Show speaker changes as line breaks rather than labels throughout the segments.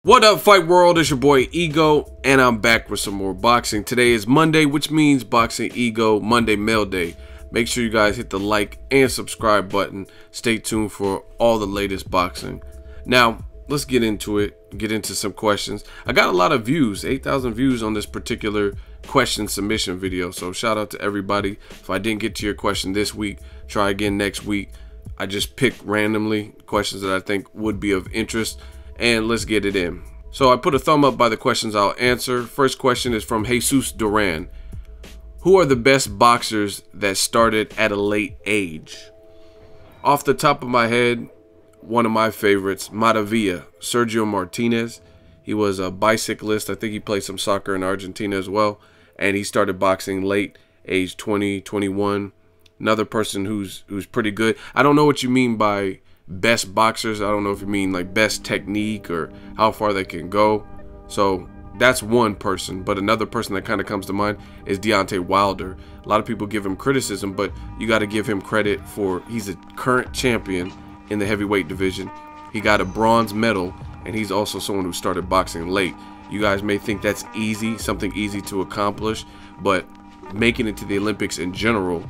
What up, fight world? It's your boy Ego, and I'm back with some more boxing. Today is Monday, which means Boxingego Monday Mail Day. Make sure you guys hit the like and subscribe button. Stay tuned for all the latest boxing. Now, let's get into it, get into some questions. I got a lot of views, 8,000 views on this particular question submission video. So shout out to everybody. If I didn't get to your question this week, try again next week. I just pick randomly questions that I think would be of interest, and let's get it in. So I put a thumb up by the questions I'll answer. First question is from Jesus Duran. Who are the best boxers that started at a late age? Off the top of my head, one of my favorites, Maravilla, Sergio Martinez. He was a bicyclist. I think he played some soccer in Argentina as well. And he started boxing late, age 20, 21. Another person who's pretty good. I don't know what you mean by best boxers. I don't know if you mean like best technique or how far they can go. So that's one person. But another person that kind of comes to mind is Deontay Wilder. A lot of people give him criticism, but you got to give him credit for he's a current champion in the heavyweight division. He got a bronze medal, and he's also someone who started boxing late. You guys may think that's easy, something easy to accomplish, but making it to the Olympics in general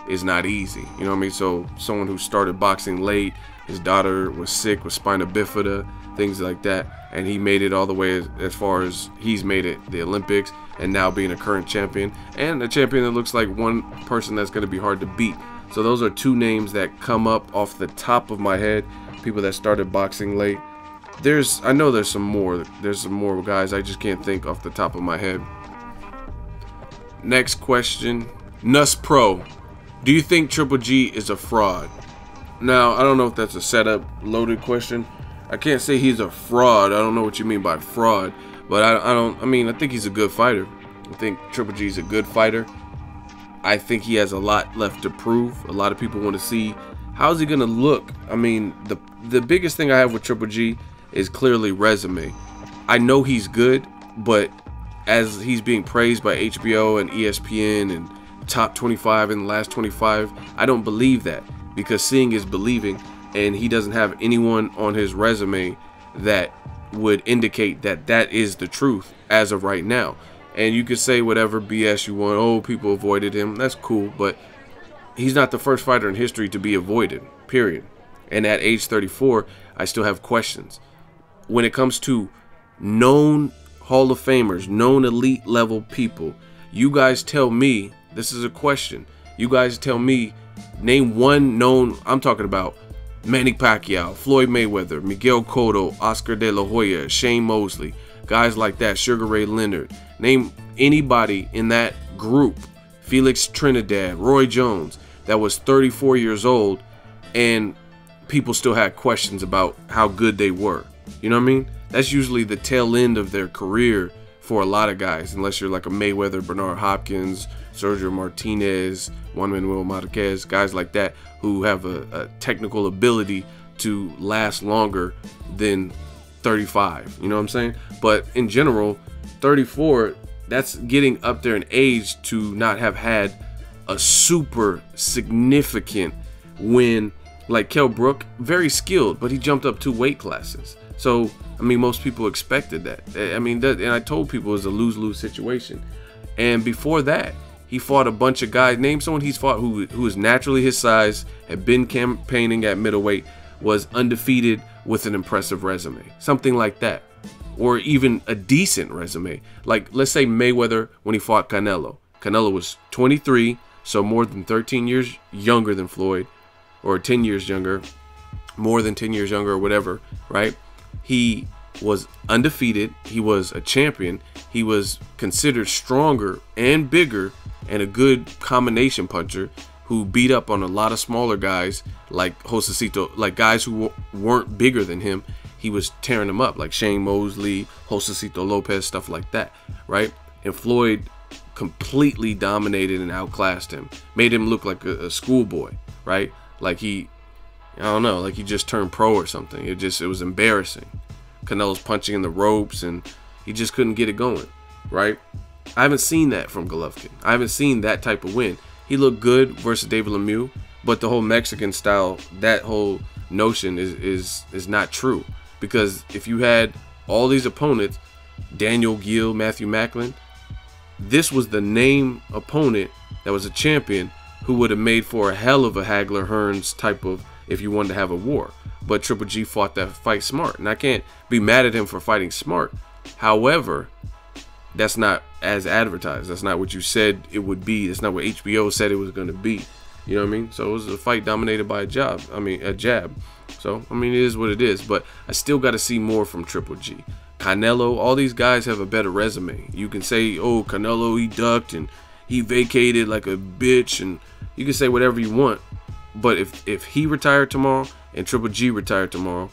is not easy. You know what I mean? So someone who started boxing late, his daughter was sick with spina bifida, things like that, and he made it all the way as far as he's made it, the Olympics, and now being a current champion, and a champion that looks like one person that's going to be hard to beat. So those are two names that come up off the top of my head, people that started boxing late. I know there's some more. There's some more guys. I just can't think off the top of my head. Next question. Nus Pro. Do you think Triple G is a fraud? Now, I don't know if that's a setup, loaded question. I can't say he's a fraud. I don't know what you mean by fraud, but I think he's a good fighter. I think Triple G is a good fighter. I think he has a lot left to prove. A lot of people want to see how's he going to look. I mean, the biggest thing I have with Triple G is clearly resume. I know he's good, but as he's being praised by HBO and ESPN and top 25 in the last 25, I don't believe that, because seeing is believing, and he doesn't have anyone on his resume that would indicate that that is the truth as of right now. And you could say whatever BS you want. Oh, people avoided him. That's cool, but he's not the first fighter in history to be avoided, period. And at age 34, I still have questions. When it comes to known Hall of Famers, known elite level people, you guys tell me, this is a question, you guys tell me, name one known, I'm talking about Manny Pacquiao, Floyd Mayweather, Miguel Cotto, Oscar De La Hoya, Shane Mosley, guys like that, Sugar Ray Leonard. Name anybody in that group, Felix Trinidad, Roy Jones, that was 34 years old and people still had questions about how good they were. You know what I mean? That's usually the tail end of their career for a lot of guys, unless you're like a Mayweather, Bernard Hopkins, Sergio Martinez, Juan Manuel Marquez, guys like that who have a technical ability to last longer than 35. You know what I'm saying? But in general, 34, that's getting up there in age to not have had a super significant win. Like Kell Brook, very skilled, but he jumped up 2 weight classes. So, I mean, most people expected that. I mean, and I told people it was a lose-lose situation. And before that, he fought a bunch of guys. Name someone he's fought who is naturally his size, had been campaigning at middleweight, was undefeated with an impressive resume. Something like that. Or even a decent resume. Like, let's say Mayweather when he fought Canelo. Canelo was 23, so more than 13 years younger than Floyd. Or 10 years younger. More than 10 years younger or whatever, right? He was undefeated. He was a champion. He was considered stronger and bigger and a good combination puncher who beat up on a lot of smaller guys like Josecito, like guys who weren't bigger than him. He was tearing them up, like Shane Mosley, Josecito Lopez, stuff like that, right? And Floyd completely dominated and outclassed him, made him look like a schoolboy, right? Like I don't know, like he just turned pro or something. It was embarrassing. Canelo's punching in the ropes and he just couldn't get it going, right? I haven't seen that from Golovkin. I haven't seen that type of win. He looked good versus David Lemieux, but the whole Mexican style, that whole notion is not true. Because if you had all these opponents, Daniel Gill, Matthew Macklin, this was the name opponent that was a champion who would have made for a hell of a Hagler-Hearns type of, if you wanted to have a war. But Triple G fought that fight smart, and I can't be mad at him for fighting smart. However, that's not as advertised. That's not what you said it would be. That's not what HBO said it was going to be. You know what I mean? So it was a fight dominated by a jab. So, I mean, it is what it is. But I still got to see more from Triple G. Canelo, all these guys have a better resume. You can say, oh, Canelo, he ducked and he vacated like a bitch. And you can say whatever you want. But if he retired tomorrow and Triple G retired tomorrow,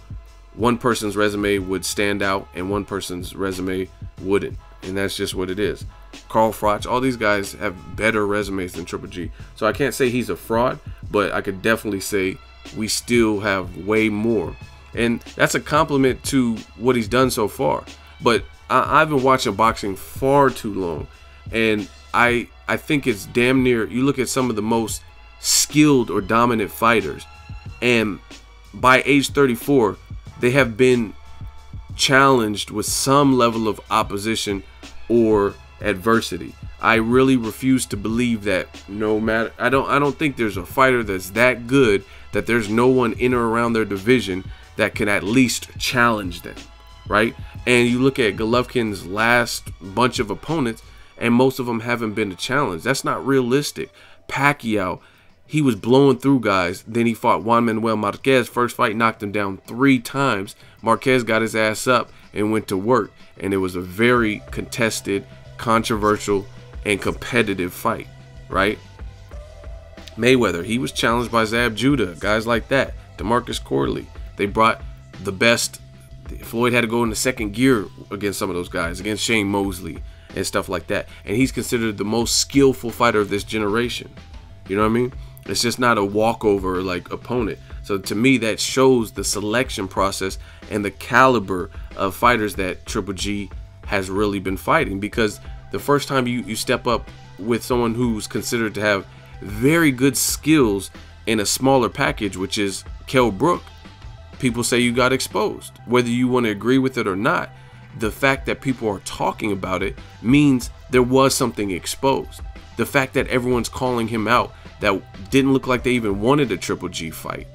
one person's resume would stand out and one person's resume wouldn't. And that's just what it is. Carl Froch, all these guys have better resumes than Triple G. So I can't say he's a fraud, but I could definitely say we still have way more. And that's a compliment to what he's done so far. But I've been watching boxing far too long. And I think it's damn near, you look at some of the most skilled or dominant fighters, and by age 34, they have been challenged with some level of opposition or adversity. I really refuse to believe that no matter, I don't think there's a fighter that's that good that there's no one in or around their division that can at least challenge them, right? And you look at Golovkin's last bunch of opponents, and most of them haven't been a challenge. That's not realistic. Pacquiao, he was blowing through guys. Then he fought Juan Manuel Marquez. First fight, knocked him down 3 times. Marquez got his ass up and went to work. And it was a very contested, controversial, and competitive fight, right? Mayweather, he was challenged by Zab Judah, guys like that. DeMarcus Corley. They brought the best. Floyd had to go into second gear against some of those guys, against Shane Mosley and stuff like that. And he's considered the most skillful fighter of this generation. You know what I mean? It's just not a walkover like opponent. So to me, that shows the selection process and the caliber of fighters that Triple G has really been fighting. Because the first time you step up with someone who's considered to have very good skills in a smaller package, which is Kell Brook, people say you got exposed. Whether you want to agree with it or not, the fact that people are talking about it means there was something exposed. The fact that everyone's calling him out that didn't look like they even wanted a Triple G fight,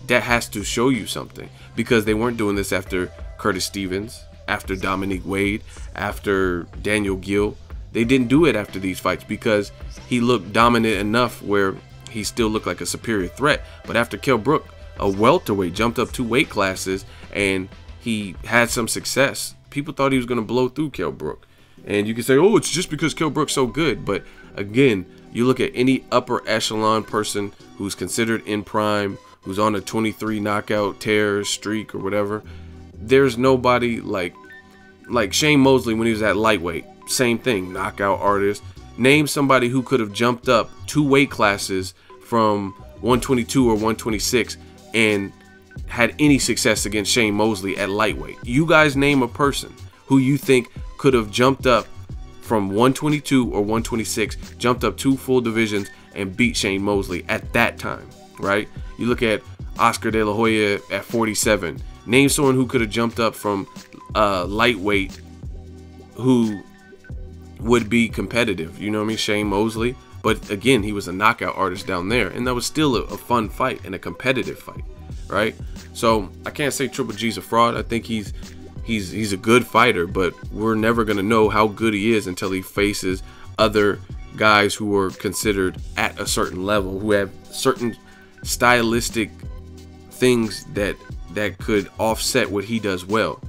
that has to show you something, because they weren't doing this after Curtis Stevens, after Dominique Wade, after Daniel Gill. They didn't do it after these fights because he looked dominant enough where he still looked like a superior threat. But after Kell Brook, a welterweight, jumped up 2 weight classes and he had some success, people thought he was going to blow through Kell Brook. And you can say, oh, it's just because Kell Brook's so good. But again, you look at any upper echelon person who's considered in prime, who's on a 23 knockout tear streak or whatever, there's nobody like Shane Mosley when he was at lightweight. Same thing, knockout artist. Name somebody who could have jumped up 2 weight classes from 122 or 126 and had any success against Shane Mosley at lightweight. You guys name a person who you think could have jumped up from 122 or 126, jumped up 2 full divisions and beat Shane Mosley at that time, right? You look at Oscar De La Hoya at 47. Name someone who could have jumped up from lightweight who would be competitive. You know what I mean? Shane Mosley. But again, he was a knockout artist down there, and that was still a fun fight and a competitive fight, right? So I can't say Triple G's a fraud. I think he's a good fighter, but we're never going to know how good he is until he faces other guys who are considered at a certain level, who have certain stylistic things that could offset what he does well.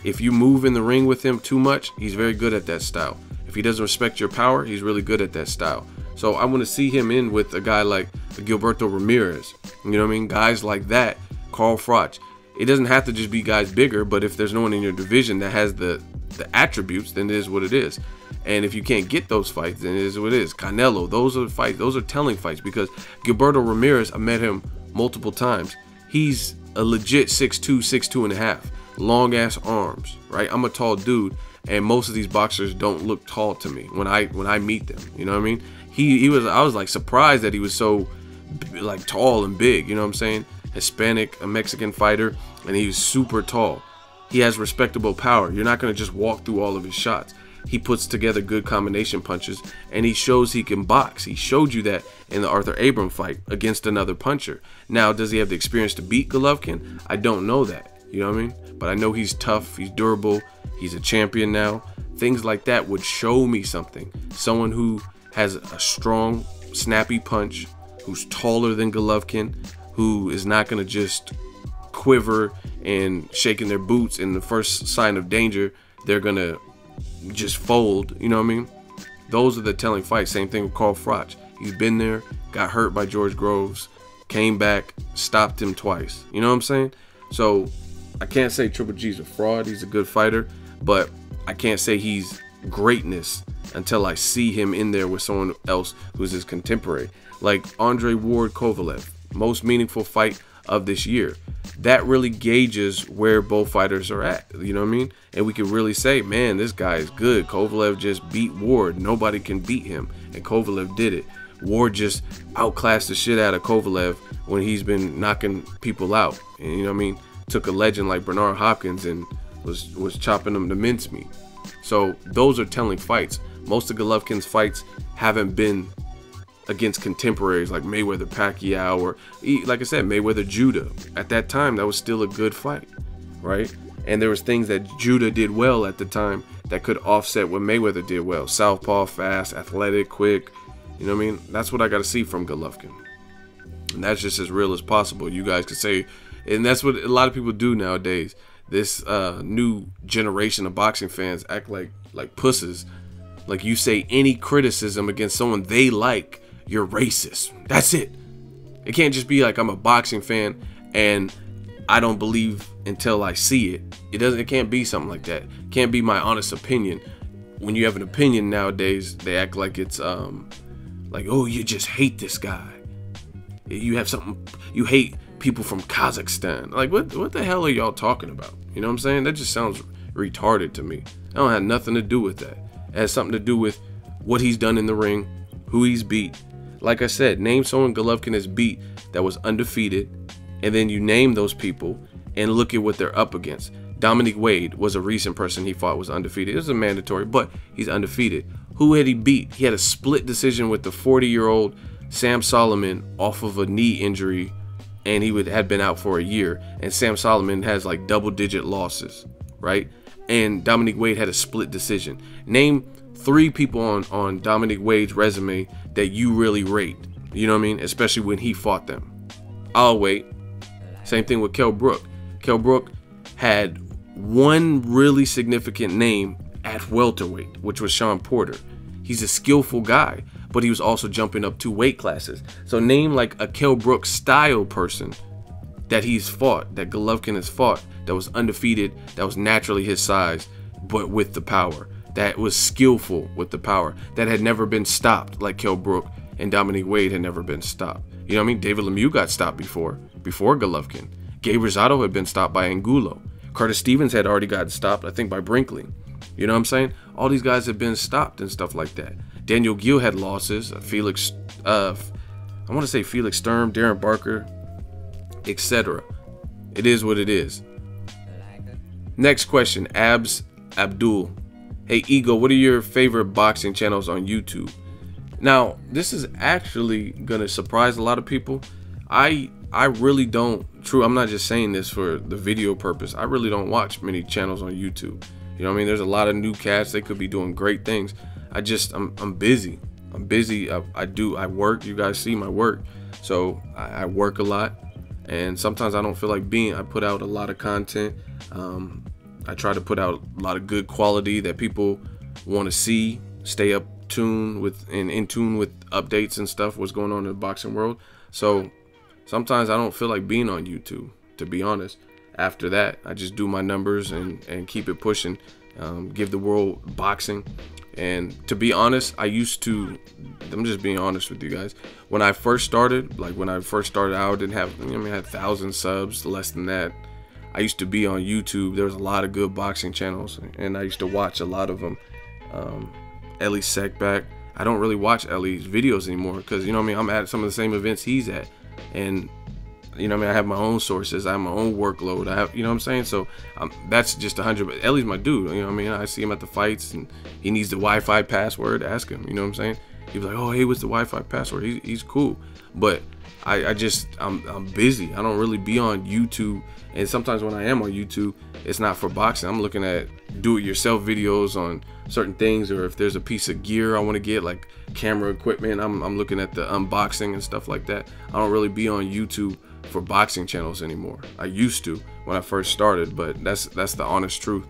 If you move in the ring with him too much, he's very good at that style. If he doesn't respect your power, he's really good at that style. So I want to see him in with a guy like Gilberto Ramirez. You know what I mean? Guys like that, Carl Froch. It doesn't have to just be guys bigger, but if there's no one in your division that has the attributes, then it is what it is. And if you can't get those fights, then it is what it is. Canelo, those are fights, those are telling fights, because Gilberto Ramirez, I met him multiple times. He's a legit 6'2", 6'2.5", long ass arms, right? I'm a tall dude, and most of these boxers don't look tall to me when I meet them. You know what I mean? I was like surprised that he was so like tall and big. You know what I'm saying? Hispanic, a Mexican fighter, and he was super tall. He has respectable power. You're not going to just walk through all of his shots. He puts together good combination punches, and he shows he can box. He showed you that in the Arthur Abram fight against another puncher. Now, does he have the experience to beat Golovkin? I don't know that. You know what I mean? But I know he's tough. He's durable. He's a champion now. Things like that would show me something. Someone who has a strong, snappy punch, who's taller than Golovkin, who is not going to just quiver and shaking their boots in the first sign of danger. They're going to just fold, you know what I mean? Those are the telling fights. Same thing with Carl Froch. He's been there, got hurt by George Groves, came back, stopped him twice. You know what I'm saying? So I can't say Triple G's a fraud. He's a good fighter, but I can't say he's greatness until I see him in there with someone else who's his contemporary. Like Andre Ward Kovalev, most meaningful fight of this year. That really gauges where both fighters are at, you know what I mean? And we can really say, man, this guy is good. Kovalev just beat Ward. Nobody can beat him, and Kovalev did it. Ward just outclassed the shit out of Kovalev when he's been knocking people out. And you know what I mean? Took a legend like Bernard Hopkins and was chopping them to mincemeat. So those are telling fights. Most of Golovkin's fights haven't been against contemporaries like Mayweather, Pacquiao, or like I said, Mayweather, Judah. At that time, that was still a good fight, right? And there was things that Judah did well at the time that could offset what Mayweather did well. Southpaw, fast, athletic, quick. You know what I mean? That's what I got to see from Golovkin. And that's just as real as possible. You guys could say, and that's what a lot of people do nowadays. This new generation of boxing fans act like pusses. Like you say any criticism against someone they like, you're racist. That's it. It can't just be like I'm a boxing fan and I don't believe until I see it. It can't be something like that. It can't be my honest opinion. When you have an opinion nowadays, they act like it's like, oh, you just hate this guy. You have something, you hate people from Kazakhstan. Like what the hell are y'all talking about? You know what I'm saying? That just sounds retarded to me. I don't have nothing to do with that. It has something to do with what he's done in the ring, who he's beat. Like I said, name someone Golovkin has beat that was undefeated, and then you name those people and look at what they're up against. Dominic Wade was a recent person he fought was undefeated. It was a mandatory, but he's undefeated. Who had he beat? He had a split decision with the 40-year-old Sam Solomon off of a knee injury, and he had been out for a year. And Sam Solomon has like double-digit losses, right? And Dominic Wade had a split decision. Name 3 people on Dominic Wade's resume that you really rate. You know what I mean? Especially when he fought them. I'll wait. Same thing with Kell Brook. Kell Brook had one really significant name at welterweight, which was Sean Porter. He's a skillful guy, but he was also jumping up 2 weight classes. So name like a Kell Brook style person that he's fought, that Golovkin has fought, that was undefeated, that was naturally his size, but with the power, that was skillful with the power, that had never been stopped like Kell Brook and Dominic Wade had never been stopped. You know what I mean? David Lemieux got stopped before Golovkin. Gabe Rosado had been stopped by Angulo. Curtis Stevens had already gotten stopped, I think, by Brinkley. You know what I'm saying? All these guys have been stopped and stuff like that. Daniel Gill had losses. Felix, I want to say Felix Sturm, Darren Barker, etc. It is what it is. Next question, Abs Abdul. Hey, Ego, what are your favorite boxing channels on YouTube? Now, this is actually going to surprise a lot of people. I really don't, I'm not just saying this for the video purpose. I really don't watch many channels on YouTube. You know what I mean? There's a lot of new cats. They could be doing great things. I'm busy. I'm busy. I work. You guys see my work. So I work a lot. And sometimes I don't feel like I put out a lot of content. I try to put out a lot of good quality that people want to see, stay up tuned with and in tune with updates and stuff, what's going on in the boxing world. So sometimes I don't feel like being on YouTube, to be honest. After that, I just do my numbers and keep it pushing, give the world boxing. And to be honest, I'm just being honest with you guys. When I first started, out, I didn't have, I had 1,000 subs, less than that. I used to be on YouTube. There was a lot of good boxing channels, and I used to watch a lot of them. Ellie Sekback. I don't really watch Ellie's videos anymore because, you know what I mean, I'm at some of the same events he's at. And You know what I mean? I have my own sources. I have my own workload. I have, you know what I'm saying? So that's just 100. But Ellie's my dude. You know what I mean? I see him at the fights, and he needs the Wi-Fi password. Ask him. You know what I'm saying? He was like, oh, hey, what's the Wi-Fi password? He's cool. But I'm busy. I don't really be on YouTube. And sometimes when I am on YouTube, it's not for boxing. I'm looking at do-it-yourself videos on certain things, or if there's a piece of gear I want to get, like camera equipment, I'm looking at the unboxing and stuff like that. I don't really be on YouTube for boxing channels anymore. I used to when I first started, but that's the honest truth.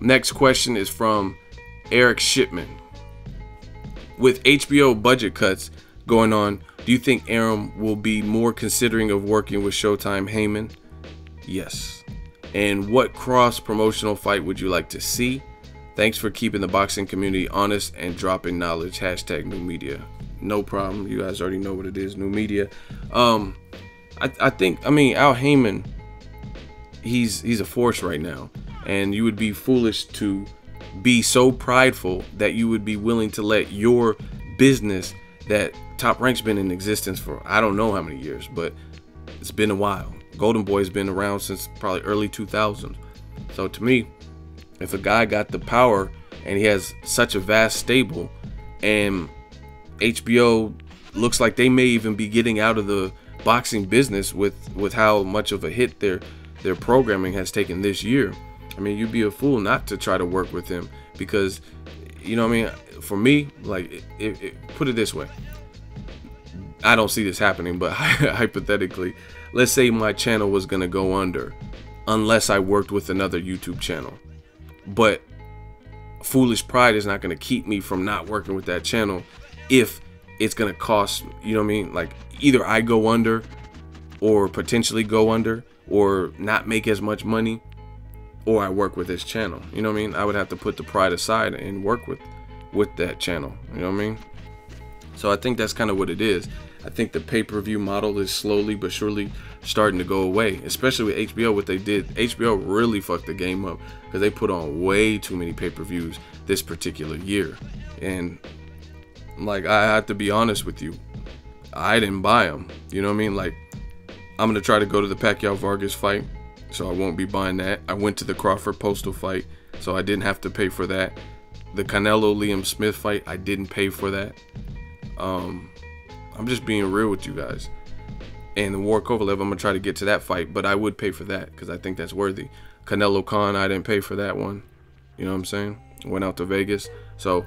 Next question is from Eric Shipman. With HBO budget cuts going on, do you think Arum will be more considering of working with Showtime Haymon? Yes. And what cross promotional fight would you like to see? Thanks for keeping the boxing community honest and dropping knowledge. # new media. No problem. You guys already know what it is, new media. I think, Al Haymon, he's a force right now, and you would be foolish to be so prideful that you would be willing to let your business that Top Rank's been in existence for I don't know how many years, but it's been a while. Golden Boy's been around since probably early 2000s. So to me, if a guy got the power and he has such a vast stable, and HBO looks like they may even be getting out of the boxing business with how much of a hit their programming has taken this year, you'd be a fool not to try to work with him, because for me, like, put it this way, I don't see this happening, but hypothetically, let's say my channel was gonna go under unless I worked with another YouTube channel, but foolish pride is not gonna keep me from not working with that channel if it's gonna cost, like, either I go under or potentially go under or not make as much money, or I work with this channel. I would have to put the pride aside and work with that channel. So I think that's kind of what it is. I think the pay-per-view model is slowly but surely starting to go away, especially with HBO. What they did, HBO really fucked the game up, because they put on way too many pay-per-views this particular year. And like, I have to be honest with you, I didn't buy them. Like, I'm gonna try to go to the Pacquiao Vargas fight, so I won't be buying that. I went to the Crawford Postal fight, so I didn't have to pay for that. The Canelo Liam Smith fight, I didn't pay for that. I'm just being real with you guys. And the War Kovalev, I'm gonna try to get to that fight, but I would pay for that because I think that's worthy. Canelo Khan, I didn't pay for that one. You know what I'm saying? Went out to Vegas. So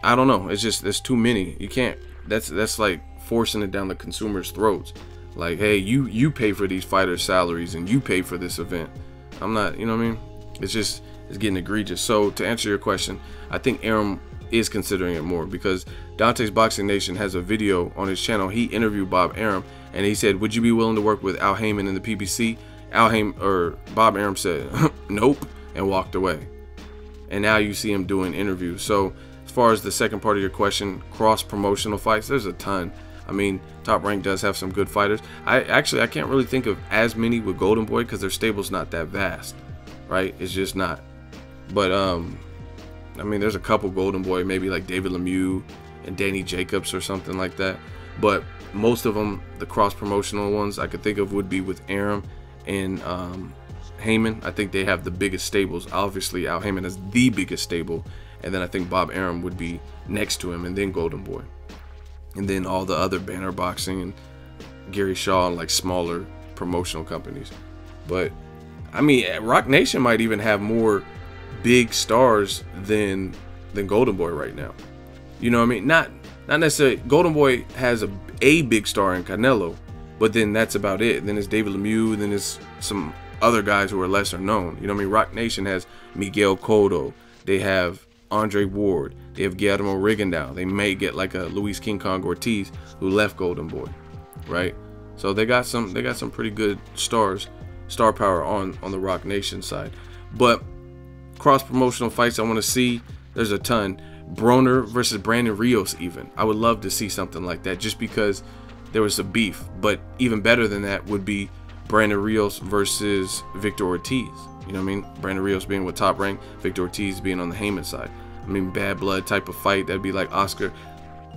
I don't know. It's just, there's too many. You can't. That's like forcing it down the consumer's throats. Like, hey, you pay for these fighters' salaries and you pay for this event. I'm not. You know what I mean? It's getting egregious. So to answer your question, I think Arum is considering it more, because Dante's Boxing Nation has a video on his channel. He interviewed Bob Arum, and he said, would you be willing to work with Al Haymon in the PBC? Bob Arum said nope, and walked away. And now you see him doing interviews. So as far as the second part of your question, cross promotional fights, there's a ton. Top Rank does have some good fighters. I can't really think of as many with Golden Boy, because their stable's not that vast, right? It's just not. But there's a couple Golden Boy, maybe like David Lemieux and Danny Jacobs or something like that. But most of them, the cross promotional ones I could think of, would be with Arum and Haymon. I think they have the biggest stables. Obviously, Al Haymon has the biggest stable, and then I think Bob Arum would be next to him, and then Golden Boy, and then all the other Banner Boxing and Gary Shaw and like smaller promotional companies. But Rock Nation might even have more big stars than Golden Boy right now. You know what I mean? Not necessarily. Golden Boy has a big star in Canelo, but then that's about it. Then it's David Lemieux, then it's some other guys who are lesser known. You know what I mean? Rock Nation has Miguel Cotto, they have Andre Ward, they have Guillermo Rigondeaux. They may get like a Luis King Kong Ortiz, who left Golden Boy, right? So they got some pretty good star power on the Rock Nation side. But cross promotional fights I want to see, there's a ton. Broner versus Brandon Rios, even. I would love to see something like that, just because there was a beef. But even better than that would be Brandon Rios versus Victor Ortiz. You know what I mean? Brandon Rios being with Top Rank, Victor Ortiz being on the Haymon side. Bad blood type of fight. That'd be like Oscar.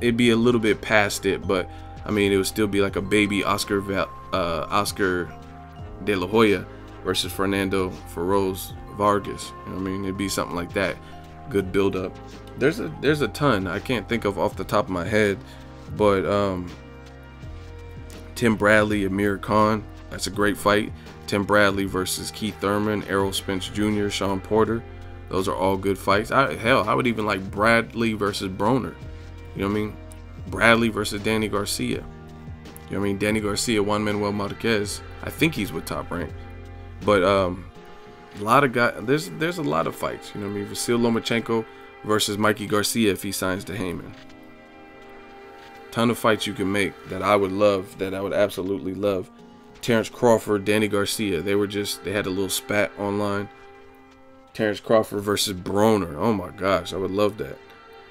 It'd be a little bit past it, but it would still be like a baby Oscar Oscar De La Hoya versus Fernando Feroz Vargas. You know what I mean? It'd be something like that. Good build up. There's a ton I can't think of off the top of my head, but Tim Bradley, Amir Khan, that's a great fight. Tim Bradley versus Keith Thurman, Errol Spence Jr., Sean Porter. Those are all good fights. Hell, I would even like Bradley versus Broner. You know what I mean? Bradley versus Danny Garcia. You know what I mean? Danny Garcia, Juan Manuel Marquez. I think he's with Top Rank. But a lot of guys. There's a lot of fights. You know what I mean? Vasil Lomachenko versus Mikey Garcia if he signs to Haymon. Ton of fights you can make that I would love. That I would absolutely love. Terrence Crawford, Danny Garcia. They had a little spat online. Terrence Crawford versus Broner. Oh my gosh, I would love that.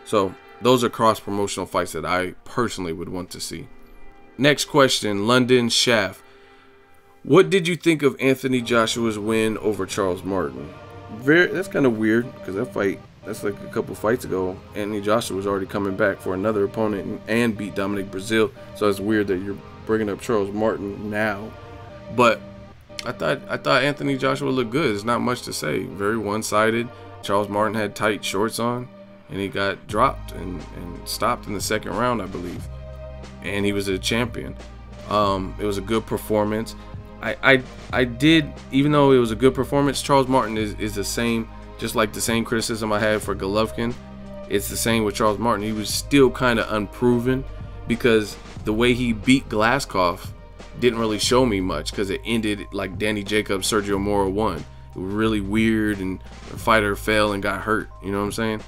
So those are cross-promotional fights that I personally would want to see. Next question, London Shaft. What did you think of Anthony Joshua's win over Charles Martin? That's kind of weird because that's like a couple fights ago. Anthony Joshua was already coming back for another opponent and beat Dominic Breazeale. So it's weird that you're bringing up Charles Martin now. But I thought Anthony Joshua looked good. There's not much to say. Very one-sided. Charles Martin had tight shorts on, and he got dropped and stopped in the second round, I believe. And he was a champion. It was a good performance. I did, even though it was a good performance, Charles Martin is the same, just like the same criticism I had for Golovkin. It's the same with Charles Martin. He was still kind of unproven because the way he beat Glaskov didn't really show me much because it ended like Danny Jacobs, Sergio Mora won. It was really weird and the fighter fell and got hurt. You know what I'm saying?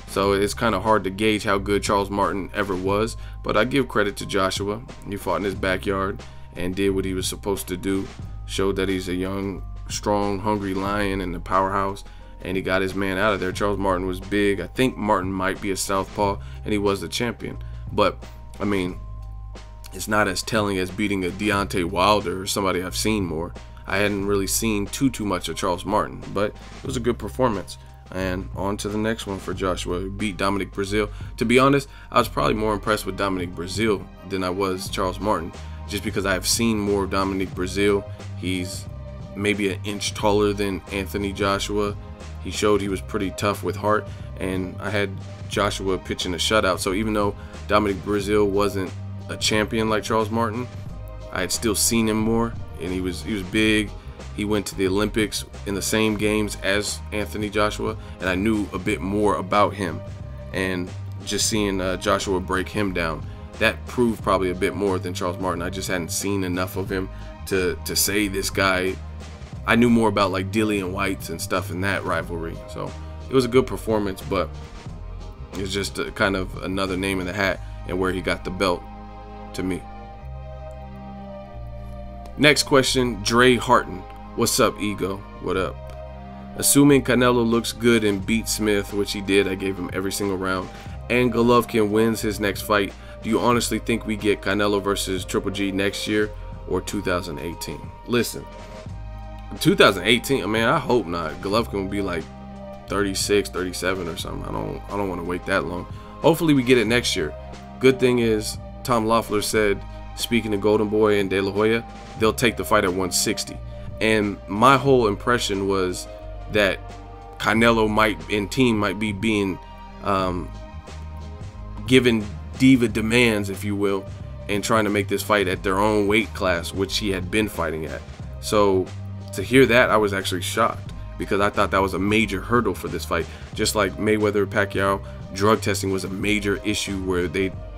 So it's kind of hard to gauge how good Charles Martin ever was. But I give credit to Joshua. He fought in his backyard and did what he was supposed to do. Showed that he's a young, strong, hungry lion and a powerhouse. And he got his man out of there. Charles Martin was big. I think Martin might be a southpaw and he was the champion. But, I mean, it's not as telling as beating a Deontay Wilder or somebody I've seen more. I hadn't really seen too much of Charles Martin, but it was a good performance. And on to the next one for Joshua, who beat Dominic Breazeale. To be honest, I was probably more impressed with Dominic Breazeale than I was Charles Martin, just because I have seen more of Dominic Breazeale. He's maybe an inch taller than Anthony Joshua. He showed he was pretty tough with heart, and I had Joshua pitching a shutout. So even though Dominic Breazeale wasn't a champion like Charles Martin, I had still seen him more, and he was big. He went to the Olympics in the same games as Anthony Joshua, and I knew a bit more about him. And just seeing Joshua break him down, that proved probably a bit more than Charles Martin. I just hadn't seen enough of him to say this guy. I knew more about like Dillian Whites and stuff in that rivalry. So it was a good performance, but it's just kind of another name in the hat and where he got the belt to me. Next question, Dre Harton. What's up, Ego? What up? Assuming Canelo looks good and beats Smith, which he did, I gave him every single round, and Golovkin wins his next fight, do you honestly think we get Canelo versus Triple G next year or 2018? Listen, 2018, I mean, I hope not. Golovkin will be like 36, 37 or something. I don't want to wait that long. Hopefully we get it next year. Good thing is, Tom Loeffler said, speaking to Golden Boy and De La Hoya, they'll take the fight at 160. And my whole impression was that Canelo might be being given diva demands, if you will, and trying to make this fight at their own weight class, which he had been fighting at. So to hear that, I was actually shocked because I thought that was a major hurdle for this fight. Just like Mayweather, Pacquiao, drug testing was a major issue where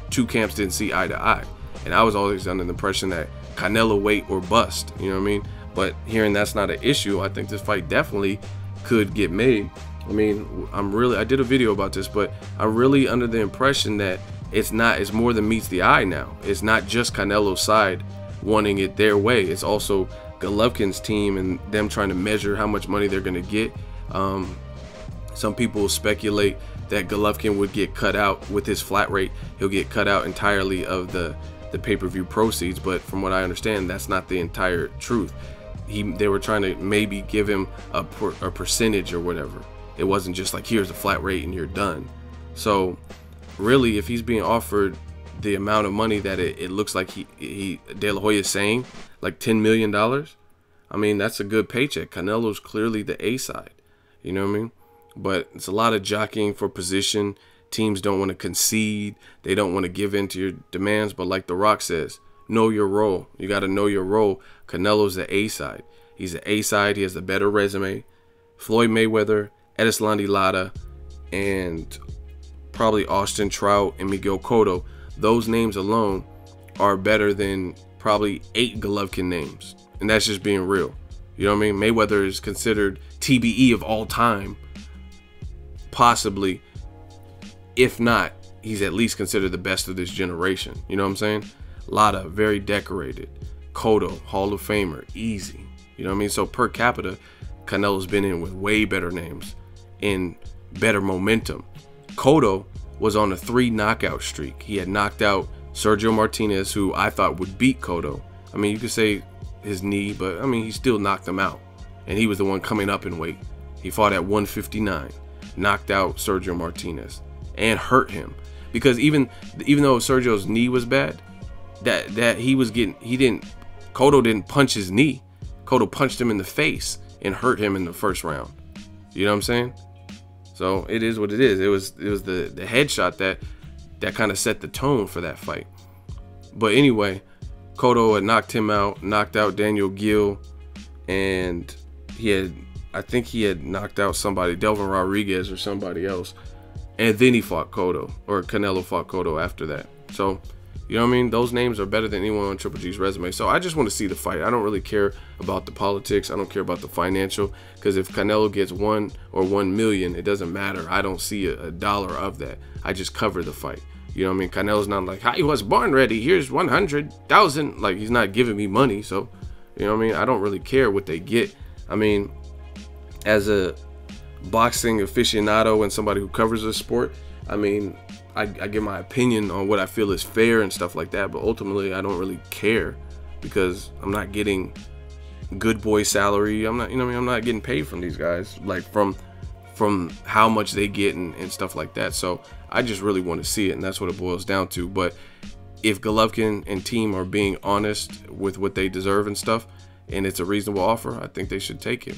two camps didn't see eye to eye. And I was always under the impression that Canelo wait or bust, you know what I mean? But hearing that's not an issue, I think this fight definitely could get made. I mean, I did a video about this, but I'm really under the impression that it's more than meets the eye now. It's not just Canelo's side wanting it their way. It's also Golovkin's team and them trying to measure how much money they're going to get. Some people speculate that Golovkin would get cut out with his flat rate. He'll get cut out entirely of the pay-per-view proceeds, but from what I understand, that's not the entire truth. They were trying to maybe give him a percentage or whatever. It wasn't just like, here's a flat rate and you're done. So really, if he's being offered the amount of money that it looks like De La Hoya is saying, like $10 million. I mean, that's a good paycheck. Canelo's clearly the A side. You know what I mean? But it's a lot of jockeying for position. Teams don't want to concede. They don't want to give in to your demands. But like The Rock says, know your role. You got to know your role. Canelo's the A side. He's the A side. He has the better resume. Floyd Mayweather, Erislandy Lara, and probably Austin Trout and Miguel Cotto. Those names alone are better than probably 8 Golovkin names. And that's just being real. You know what I mean? Mayweather is considered TBE of all time. Possibly. If not, he's at least considered the best of this generation. You know what I'm saying? Lara, very decorated. Cotto, Hall of Famer, easy. You know what I mean? So per capita, Canelo's been in with way better names and better momentum. Cotto was on a 3 knockout streak. He had knocked out Sergio Martinez, who I thought would beat Cotto. I mean, you could say his knee, but I mean, he still knocked him out. And he was the one coming up in weight. He fought at 159, knocked out Sergio Martinez, and hurt him. Because even though Sergio's knee was bad, Cotto didn't punch his knee. Cotto punched him in the face and hurt him in the first round. You know what I'm saying? So it is what it is. It was the headshot that kind of set the tone for that fight. But anyway, Cotto had knocked him out, knocked out Daniel Gill, and I think he had knocked out somebody, Delvin Rodriguez or somebody else. And then he fought Cotto, or Canelo fought Cotto after that. So, you know what I mean? Those names are better than anyone on Triple G's resume. So I just want to see the fight. I don't really care about the politics. I don't care about the financial. Because if Canelo gets 1 or 1 million, it doesn't matter. I don't see a dollar of that. I just cover the fight. You know what I mean? Canelo's not like, I was born ready. Here's 100,000. Like, he's not giving me money. So, you know what I mean? I don't really care what they get. I mean, as a boxing aficionado and somebody who covers the sport, I mean, I give my opinion on what I feel is fair and stuff like that, but ultimately I don't really care because I'm not getting good boy salary. I'm not, you know what I mean? I'm not getting paid from these guys, like from how much they get and stuff like that. So I just really want to see it, and that's what it boils down to. But if Golovkin and team are being honest with what they deserve and stuff, and it's a reasonable offer, I think they should take it.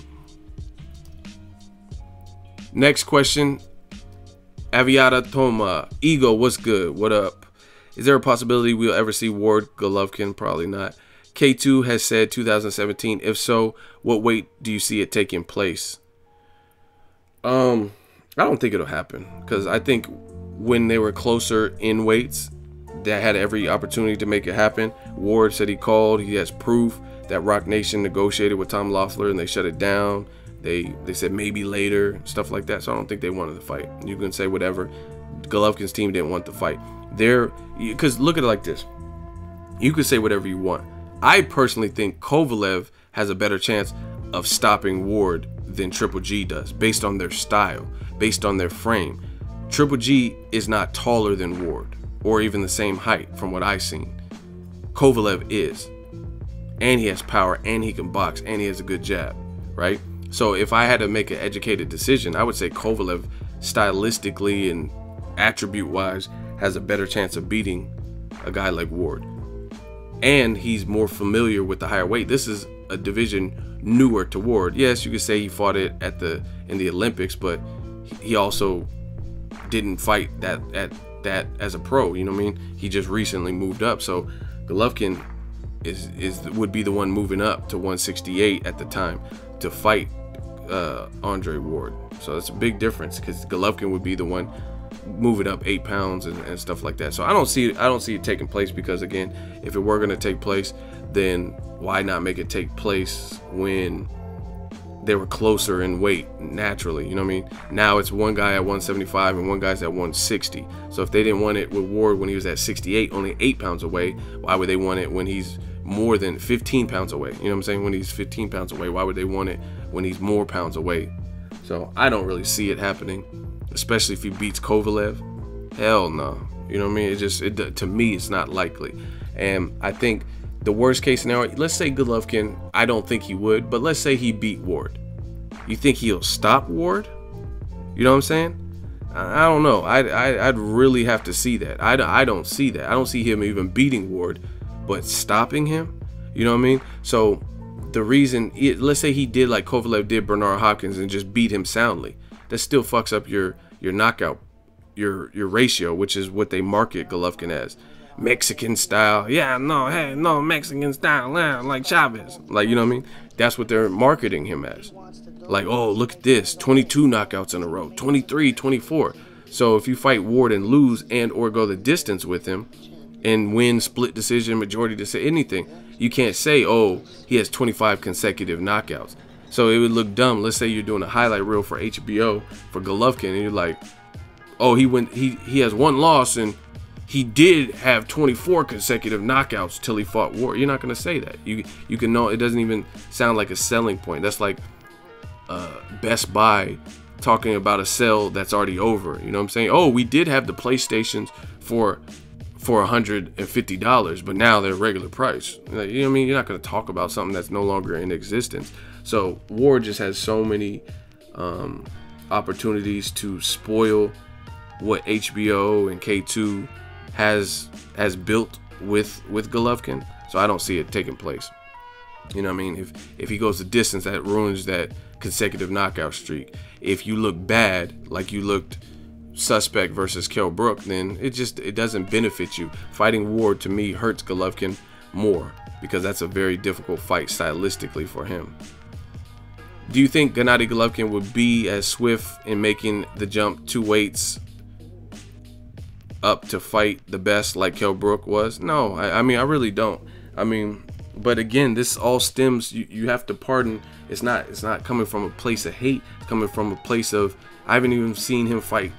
Next question. Aviada Toma, Ego, what's good? What up? Is there a possibility we'll ever see Ward Golovkin? Probably not. K2 has said 2017. If so, what weight do you see it taking place? I don't think it'll happen, because I think when they were closer in weights, that had every opportunity to make it happen. Ward said he called. He has proof that Rock Nation negotiated with Tom Loeffler and they shut it down. They said maybe later, stuff like that. So I don't think they wanted the fight. You can say whatever. Golovkin's team didn't want the fight. Because look at it like this. You could say whatever you want. I personally think Kovalev has a better chance of stopping Ward than Triple G does, based on their style, based on their frame. Triple G is not taller than Ward, or even the same height from what I've seen. Kovalev is. And he has power, and he can box, and he has a good jab, right? So if I had to make an educated decision, I would say Kovalev stylistically and attribute-wise has a better chance of beating a guy like Ward. And he's more familiar with the higher weight. This is a division newer to Ward. Yes, you could say he fought it in the Olympics, but he also didn't fight that as a pro. You know what I mean? He just recently moved up. So Golovkin would be the one moving up to 168 at the time to fight Andre Ward. So that's a big difference, because Golovkin would be the one moving up 8 pounds and stuff like that. So I don't see it taking place, because again, if it were going to take place, then why not make it take place when they were closer in weight naturally? You know what I mean? Now it's one guy at 175 and one guy's at 160. So if they didn't want it with Ward when he was at 68, only 8 pounds away, why would they want it when he's more than 15 pounds away? You know what I'm saying? When he's 15 pounds away, why would they want it when he's more pounds away? So I don't really see it happening, especially if he beats Kovalev. Hell no. You know what I mean? To me, it's not likely. And I think the worst case scenario, let's say Golovkin, I don't think he would, but let's say he beat Ward. You think he'll stop Ward? You know what I'm saying? I don't know. I'd really have to see that. I don't see that. I don't see him even beating Ward, but stopping him. You know what I mean? So the reason, let's say he did like Kovalev did Bernard Hopkins and just beat him soundly, that still fucks up your knockout, your ratio, which is what they market Golovkin as. Mexican style. Yeah, no, hey, no, Mexican style, like Chavez. Like, you know what I mean? That's what they're marketing him as. Like, oh, look at this, 22 knockouts in a row, 23, 24. So if you fight Ward and lose and or go the distance with him and win split decision, majority decision, anything, you can't say, oh, he has 25 consecutive knockouts. So it would look dumb. Let's say you're doing a highlight reel for HBO for Golovkin and you're like, oh, he has one loss and he did have 24 consecutive knockouts till he fought Ward. You're not going to say that. You can know it doesn't even sound like a selling point. That's like Best Buy talking about a sale that's already over. You know what I'm saying? Oh, we did have the PlayStations for $150, but now they're regular price. You know what I mean? You're not going to talk about something that's no longer in existence. So Ward just has so many opportunities to spoil what HBO and K2 has built with Golovkin. So I don't see it taking place. You know what I mean? If he goes the distance, that ruins that consecutive knockout streak. If you look bad, like you looked suspect versus Kell Brook, then it doesn't benefit you. Fighting Ward to me hurts Golovkin more because that's a very difficult fight stylistically for him. Do you think Gennady Golovkin would be as swift in making the jump 2 weights up to fight the best like Kell Brook was? No, I mean, I really don't. I mean, but again, this all stems, you have to pardon, it's not coming from a place of hate. It's coming from a place of, I haven't even seen him fight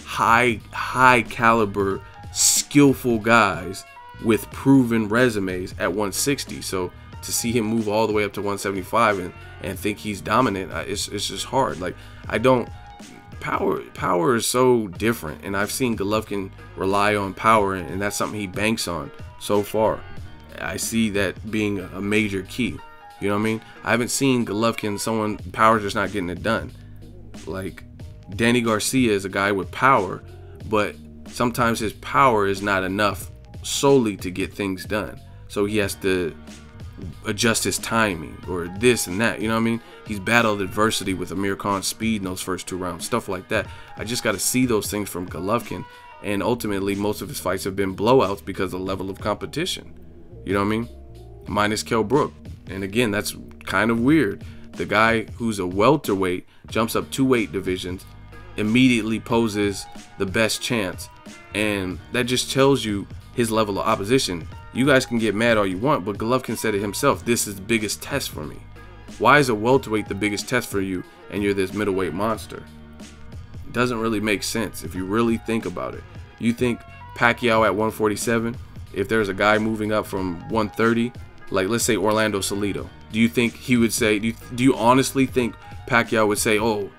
high caliber, skillful guys with proven resumes at 160. So to see him move all the way up to 175 and think he's dominant, it's just hard. Like, I don't, power is so different, and I've seen Golovkin rely on power, and that's something he banks on so far. I see that being a major key. You know what I mean? I haven't seen Golovkin, power just not getting it done. Like, Danny Garcia is a guy with power, but sometimes his power is not enough solely to get things done. So he has to adjust his timing or this and that. You know what I mean? He's battled adversity with Amir Khan's speed in those first 2 rounds, stuff like that. I just got to see those things from Golovkin, and ultimately most of his fights have been blowouts because of the level of competition. You know what I mean? Minus Kell Brook. And again, that's kind of weird. The guy who's a welterweight jumps up 2 weight divisions, immediately poses the best chance, and that just tells you his level of opposition. You guys can get mad all you want, but Golovkin said it himself, this is the biggest test for me. Why is a welterweight the biggest test for you and you're this middleweight monster? It doesn't really make sense if you really think about it. You think Pacquiao at 147, if there's a guy moving up from 130, like let's say Orlando Salido, do you think he would say, do you honestly think Pacquiao would say, oh,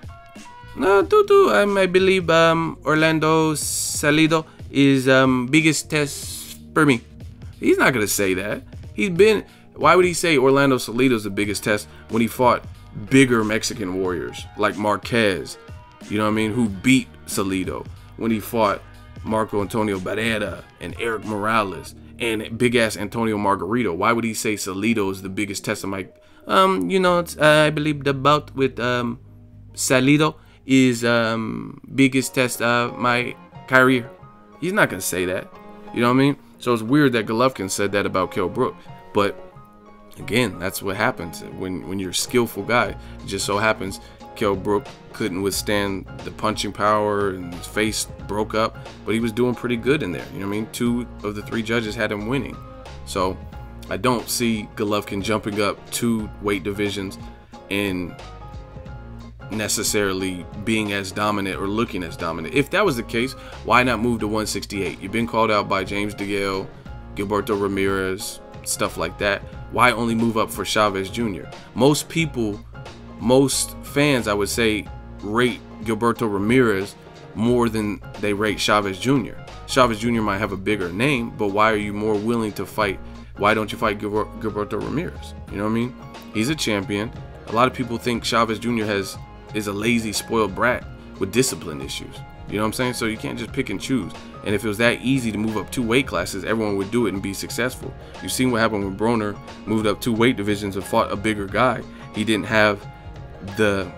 no, I believe Orlando Salido is biggest test for me? He's not going to say that. Why would he say Orlando Salido's the biggest test when he fought bigger Mexican warriors like Marquez, you know what I mean, who beat Salido, when he fought Marco Antonio Barrera and Eric Morales and big ass Antonio Margarito? Why would he say Salido is the biggest test? I'm like, you know, I believe the bout with Salido is biggest test of my career. He's not gonna say that, you know what I mean? So it's weird that Golovkin said that about Kell Brook, but again, that's what happens when you're a skillful guy. It just so happens Kell Brook couldn't withstand the punching power and his face broke up, but he was doing pretty good in there. You know what I mean? 2 of the 3 judges had him winning. So I don't see Golovkin jumping up 2 weight divisions and necessarily being as dominant or looking as dominant. If that was the case, why not move to 168? You've been called out by James DeGale, Gilberto Ramirez, stuff like that. Why only move up for Chavez Jr.? Most fans, I would say, rate Gilberto Ramirez more than they rate Chavez Jr. Chavez Jr. might have a bigger name, but why are you more willing to fight? Why don't you fight Gilberto Ramirez? You know what I mean? He's a champion. A lot of people think Chavez Jr. is a lazy, spoiled brat with discipline issues. You know what I'm saying? So you can't just pick and choose. And if it was that easy to move up 2 weight classes, everyone would do it and be successful. You've seen what happened when Broner moved up 2 weight divisions and fought a bigger guy. He didn't have the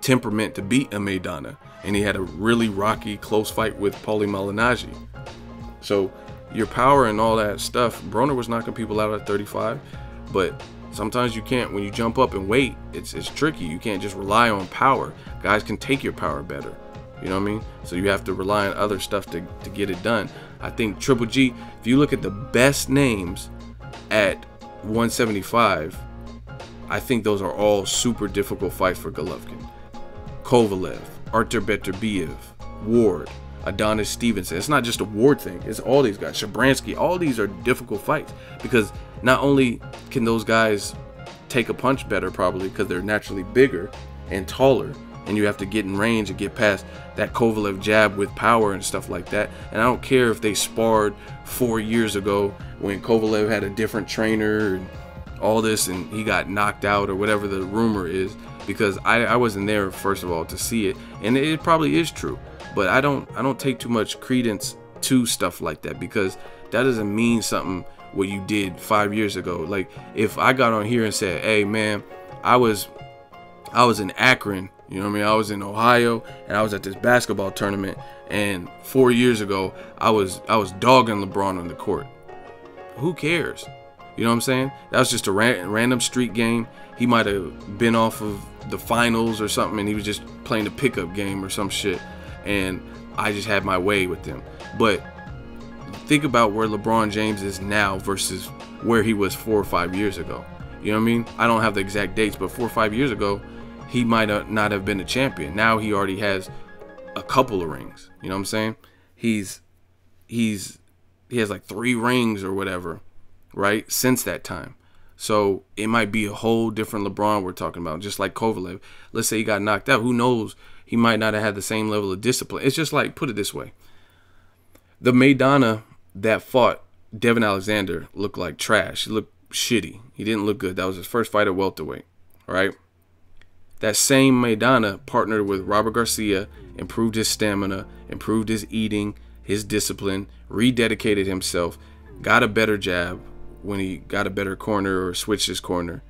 temperament to beat a Maidana, and he had a really rocky, close fight with Paulie Malignaggi. So your power and all that stuff, Broner was knocking people out at 35, but sometimes you can't. When you jump up in weight, it's tricky. You can't just rely on power. Guys can take your power better. You know what I mean? So you have to rely on other stuff to get it done. I think Triple G, if you look at the best names at 175, I think those are all super difficult fights for Golovkin. Kovalev, Artur Beterbiev, Ward, Adonis Stevenson. It's not just a Ward thing. It's all these guys. Shabransky. All these are difficult fights because not only can those guys take a punch better probably because they're naturally bigger and taller, and you have to get in range and get past that Kovalev jab with power and stuff like that. And I don't care if they sparred 4 years ago when Kovalev had a different trainer and all this and he got knocked out or whatever the rumor is, because I wasn't there, first of all, to see it, and it probably is true, but I don't take too much credence to stuff like that, because that doesn't mean something what you did 5 years ago. Like if I got on here and said, hey man, I was in Akron, you know what I mean, I was in Ohio and I was at this basketball tournament, and 4 years ago I was dogging LeBron on the court. Who cares? You know what I'm saying? That was just a random street game. He might have been off of the finals or something, and he was just playing a pickup game or some shit, and I just had my way with them. But think about where LeBron James is now versus where he was 4 or 5 years ago. You know what I mean? I don't have the exact dates, but 4 or 5 years ago, he might not have been a champion. Now he already has a couple of rings. You know what I'm saying? He has like 3 rings or whatever, right? Since that time. So it might be a whole different LeBron we're talking about, just like Kovalev. Let's say he got knocked out. Who knows? He might not have had the same level of discipline. It's just like, put it this way. The Maidana that fought Devin Alexander looked like trash. He looked shitty. He didn't look good. That was his first fight at welterweight, right? That same Maidana partnered with Robert Garcia, improved his stamina, improved his eating, his discipline, rededicated himself, got a better jab when he got a better corner or switched his corner.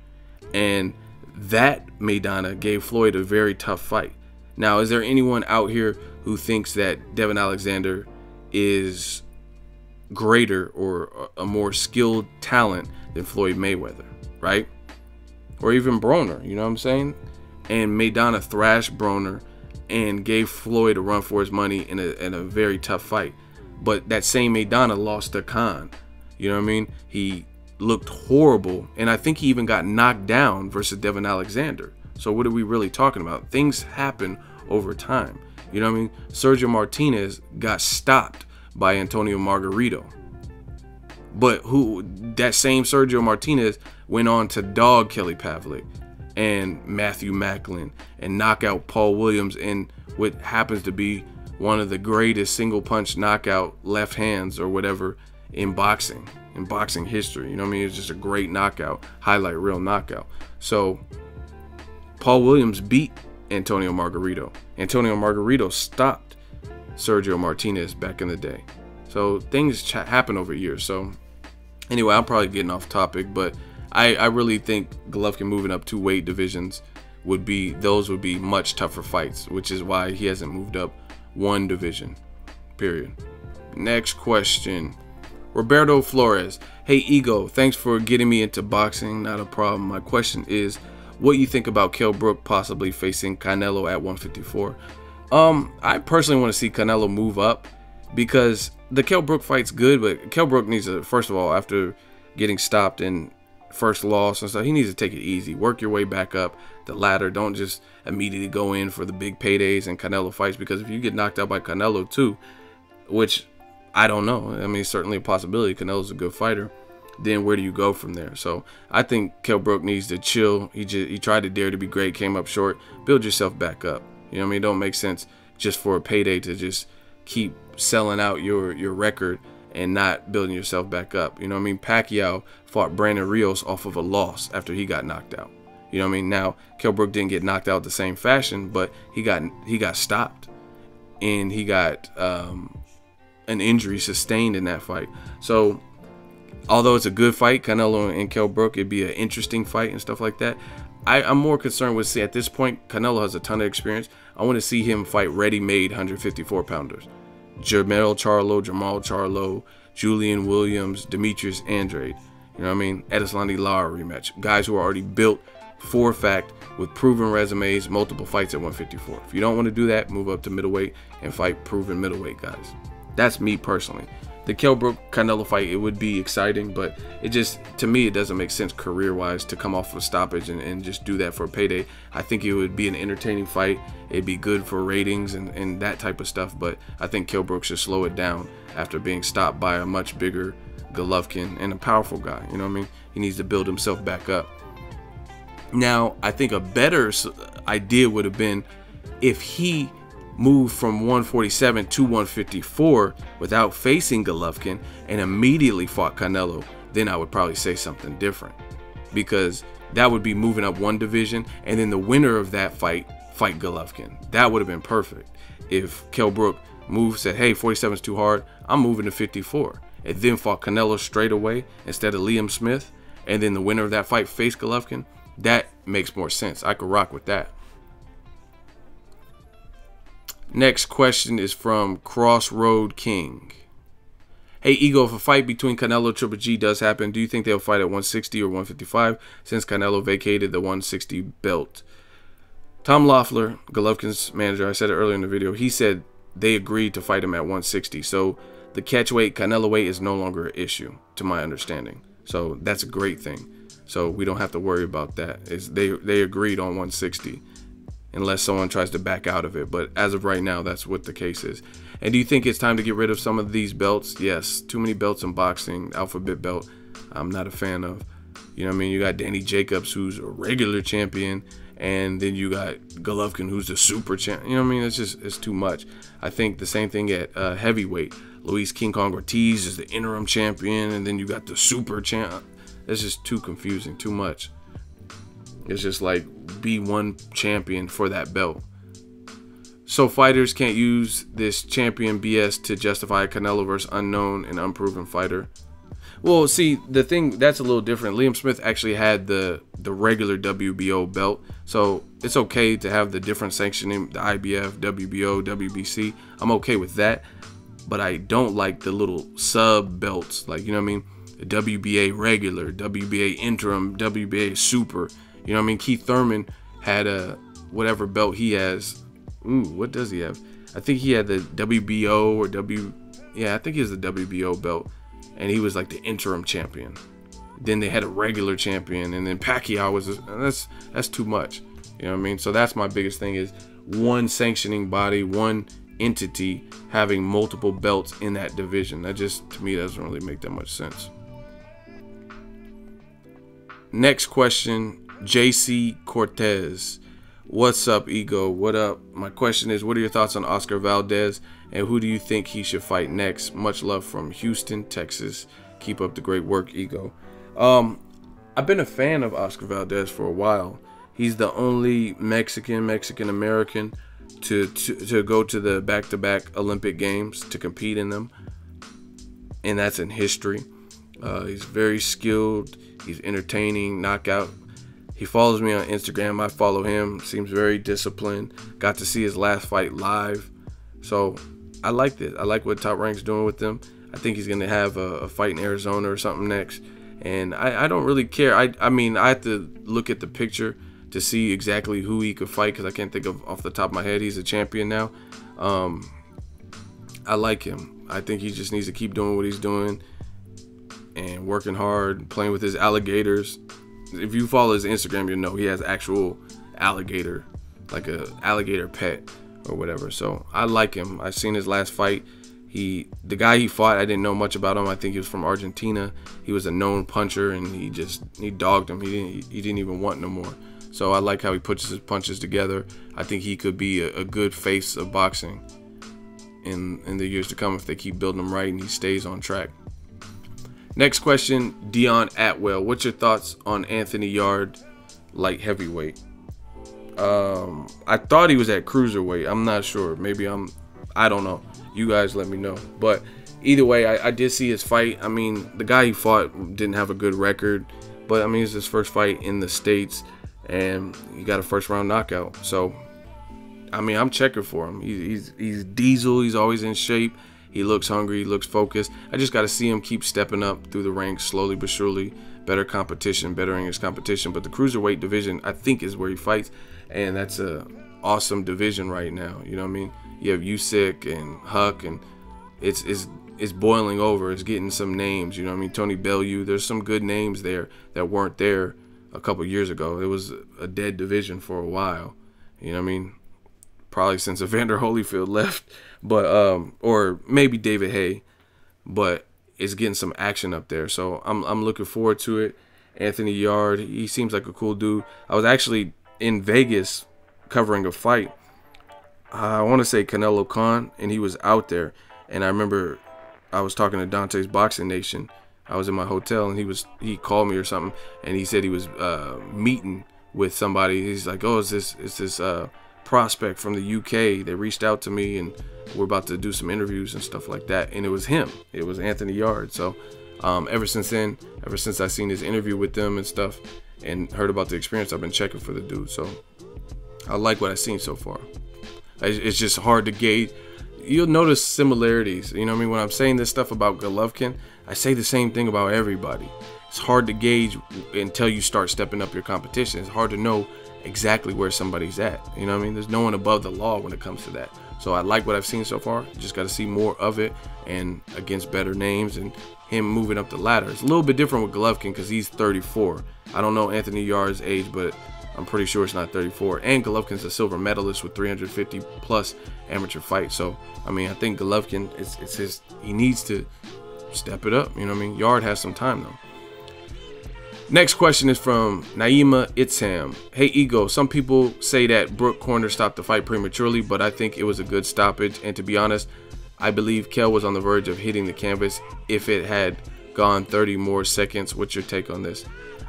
And that Maidana gave Floyd a very tough fight. Now, is there anyone out here who thinks that Devin Alexander is greater or a more skilled talent than Floyd Mayweather, right? Or even Broner, you know what I'm saying? And Maidana thrashed Broner and gave Floyd a run for his money in a very tough fight. But that same Maidana lost to Khan. You know what I mean? He looked horrible, and I think he even got knocked down versus Devin Alexander. So what are we really talking about? Things happen over time. You know what I mean? Sergio Martinez got stopped by Antonio Margarito. But that same Sergio Martinez went on to dog Kelly Pavlik and Matthew Macklin and knock out Paul Williams in what happens to be one of the greatest single punch knockout left hands or whatever in boxing history. You know what I mean? It's just a great knockout, highlight reel knockout. So Paul Williams beat Antonio Margarito. Antonio Margarito stopped Sergio Martinez back in the day. So things happen over years. So anyway, I'm probably getting off topic, but I really think Golovkin moving up 2 weight divisions would be much tougher fights, which is why he hasn't moved up 1 division, period. Next question. Roberto Flores. Hey, Ego, thanks for getting me into boxing. Not a problem. My question is, what you think about Kell Brook possibly facing Canelo at 154? I personally want to see Canelo move up because the Kell Brook fight's good, but Kell Brook needs to, first of all, after getting stopped in first loss and stuff, he needs to take it easy. Work your way back up the ladder. Don't just immediately go in for the big paydays and Canelo fights, because if you get knocked out by Canelo too, which I don't know, I mean, it's certainly a possibility. Canelo's a good fighter. Then where do you go from there? So I think Kell Brook needs to chill. He tried to dare to be great, came up short. Build yourself back up. You know what I mean? It don't make sense just for a payday to just keep selling out your record and not building yourself back up. You know what I mean? Pacquiao fought Brandon Rios off of a loss after he got knocked out. You know what I mean? Now, Kell Brook didn't get knocked out the same fashion, but he got stopped and he got an injury sustained in that fight. So although it's a good fight, Canelo and Kell Brook, it'd be an interesting fight and stuff like that. I'm more concerned with, see, at this point, Canelo has a ton of experience. I want to see him fight ready-made 154 pounders. Jamal Charlo, Julian Williams, Demetrius Andrade. You know what I mean? Edeslandi Lara rematch. Guys who are already built for a fact with proven resumes, multiple fights at 154. If you don't want to do that, move up to middleweight and fight proven middleweight guys. That's me personally. The Kell Brook Canelo fight, it would be exciting, but it just, to me, it doesn't make sense career-wise to come off of stoppage and just do that for a payday. I think it would be an entertaining fight. It'd be good for ratings and that type of stuff, but I think Kell Brook should slow it down after being stopped by a much bigger Golovkin and a powerful guy. You know what I mean? He needs to build himself back up. Now, I think a better idea would have been if he moved from 147 to 154 without facing Golovkin and immediately fought Canelo, then I would probably say something different, because that would be moving up one division, and then the winner of that fight Golovkin. That would have been perfect. If Kell Brook said, hey, 47 is too hard, I'm moving to 54, and then fought Canelo straight away instead of Liam Smith, and then the winner of that fight faced Golovkin, that makes more sense. I could rock with that. Next question is from Crossroad King. Hey, Ego, if a fight between Canelo and Ggg does happen, do you think they'll fight at 160 or 155 since Canelo vacated the 160 belt? Tom Loeffler, Golovkin's manager, I said it earlier in the video, he said they agreed to fight him at 160. So the catch weight, Canelo weight, is no longer an issue, to my understanding. So that's a great thing. So we don't have to worry about that. They agreed on 160. Unless someone tries to back out of it. But as of right now, that's what the case is. And do you think it's time to get rid of some of these belts? Yes. Too many belts in boxing. Alphabet belt, I'm not a fan of. You know what I mean? You got Danny Jacobs, who's a regular champion. And then you got Golovkin, who's the super champ. You know what I mean? It's too much. I think the same thing at heavyweight. Luis King Kong Ortiz is the interim champion. And then you got the super champ. It's just too confusing. Too much. It's just like, be one champion for that belt. So fighters can't use this champion BS to justify Canelo versus unknown and unproven fighter. Well, see, the thing, that's a little different. Liam Smith actually had the regular WBO belt. So it's okay to have the different sanctioning, the IBF, WBO, WBC. I'm okay with that. But I don't like the little sub belts. Like, you know what I mean? The WBA regular, WBA interim, WBA super. You know what I mean? Keith Thurman had a whatever belt he has. Ooh, what does he have? I think he had the WBO or yeah, I think he has the WBO belt, and he was like the interim champion. Then they had a regular champion, and then Pacquiao was that's too much. You know what I mean? So that's my biggest thing, is one sanctioning body, one entity having multiple belts in that division. That just, to me, doesn't really make that much sense. Next question. JC Cortez. What's up, Ego? What up? My question is, what are your thoughts on Oscar Valdez, and who do you think he should fight next? Much love from Houston, Texas. Keep up the great work, Ego. I've been a fan of Oscar Valdez for a while. He's the only Mexican American to go to the back-to-back Olympic Games, to compete in them, and that's in history. He's very skilled. He's entertaining, knockout. He follows me on Instagram. I follow him. Seems very disciplined. Got to see his last fight live. So I like this. I like what Top Rank's doing with him. I think he's going to have a fight in Arizona or something next. And I don't really care. I mean, I have to look at the picture to see exactly who he could fight, because I can't think of off the top of my head. He's a champion now. I like him. I think he just needs to keep doing what he's doing and working hard, playing with his alligators. If you follow his Instagram, you'll know he has actual alligator, like a alligator pet or whatever. So I like him. I've seen his last fight. The guy he fought, I didn't know much about him. I think he was from Argentina. He was a known puncher, and he dogged him. He didn't even want no more. So I like how he puts his punches together. I think he could be a good face of boxing in the years to come if they keep building him right and he stays on track. Next question, Dion Atwell. What's your thoughts on Anthony Yarde, light heavyweight? I thought he was at cruiserweight. I'm not sure. Maybe I don't know. You guys let me know. But either way, I did see his fight. I mean, the guy he fought didn't have a good record, but I mean, it's his first fight in the States, and he got a first-round knockout. So, I mean, I'm checking for him. He's diesel. He's always in shape. He looks hungry. He looks focused. I just got to see him keep stepping up through the ranks slowly but surely. Better competition, bettering his competition. But the cruiserweight division, I think, is where he fights, and that's a awesome division right now. You know what I mean? You have Usyk and Huck, and it's boiling over. It's getting some names. You know what I mean? Tony Bellew. There's some good names there that weren't there a couple years ago. It was a dead division for a while. You know what I mean? Probably since Evander Holyfield left, but or maybe David Haye, but it's getting some action up there. So I'm looking forward to it. Anthony Yarde, he seems like a cool dude. I was actually in Vegas covering a fight. I want to say Canelo-Ggg, and he was out there. And I remember I was talking to Dante's Boxing Nation. I was in my hotel, and he called me or something, and he said he was meeting with somebody. He's like, oh, it's this prospect from the UK. They reached out to me, and we're about to do some interviews and stuff like that. And it was him. It was Anthony Yarde. So ever since then, ever since I seen his interview with them and stuff and heard about the experience, I've been checking for the dude. So I like what I've seen so far. It's just hard to gauge. You'll notice similarities. You know what I mean? When I'm saying this stuff about Golovkin, I say the same thing about everybody. It's hard to gauge until you start stepping up your competition. It's hard to know exactly where somebody's at. You know what I mean? There's no one above the law when it comes to that. So I like what I've seen so far. Just got to see more of it, and against better names and him moving up the ladder. It's a little bit different with Golovkin because he's 34. I don't know Anthony Yarde's age, but I'm pretty sure it's not 34. And Golovkin's a silver medalist with 350 plus amateur fights. So I mean, I think Golovkin he needs to step it up. You know what I mean? Yarde has some time though. Next question is from Naima Itzham. Hey Ego, some people say that Brook corner stopped the fight prematurely, but I think it was a good stoppage. And to be honest, I believe Kell was on the verge of hitting the canvas if it had gone 30 more seconds. What's your take on this?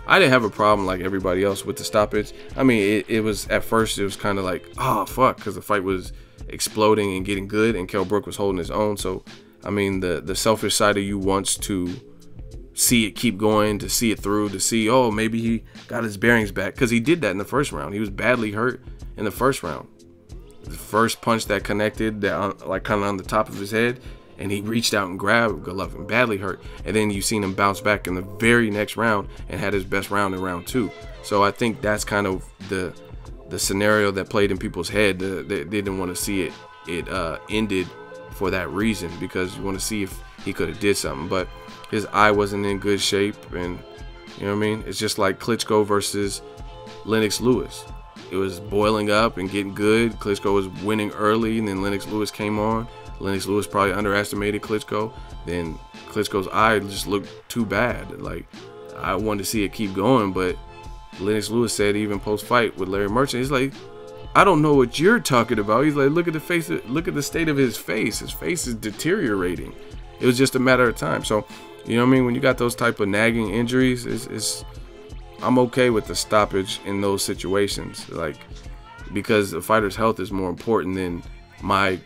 I didn't have a problem like everybody else with the stoppage. I mean, it was, at first it was kind of like, oh fuck, because the fight was exploding and getting good, and Kell Brook was holding his own. So I mean, the selfish side of you wants to see it keep going, to see it through, to see, oh, maybe he got his bearings back, because he did that in the first round. He was badly hurt in the first round. The first punch that connected, that like kind of on the top of his head, and he reached out and grabbed Golovkin, badly hurt. And then you've seen him bounce back in the very next round and had his best round in round 2. So I think that's kind of the scenario that played in people's head. They didn't want to see it ended for that reason, because you want to see if he could have did something. But his eye wasn't in good shape, and you know what I mean? It's just like Klitschko versus Lennox Lewis. It was boiling up and getting good. Klitschko was winning early, and then Lennox Lewis came on. Lennox Lewis probably underestimated Klitschko. Then Klitschko's eye just looked too bad. Like, I wanted to see it keep going, but Lennox Lewis said even post-fight with Larry Merchant, he's like, I don't know what you're talking about. He's like, look at the face, look at the state of his face. His face is deteriorating. It was just a matter of time. So, you know what I mean? When you got those type of nagging injuries, I'm okay with the stoppage in those situations, like, because the fighter's health is more important than my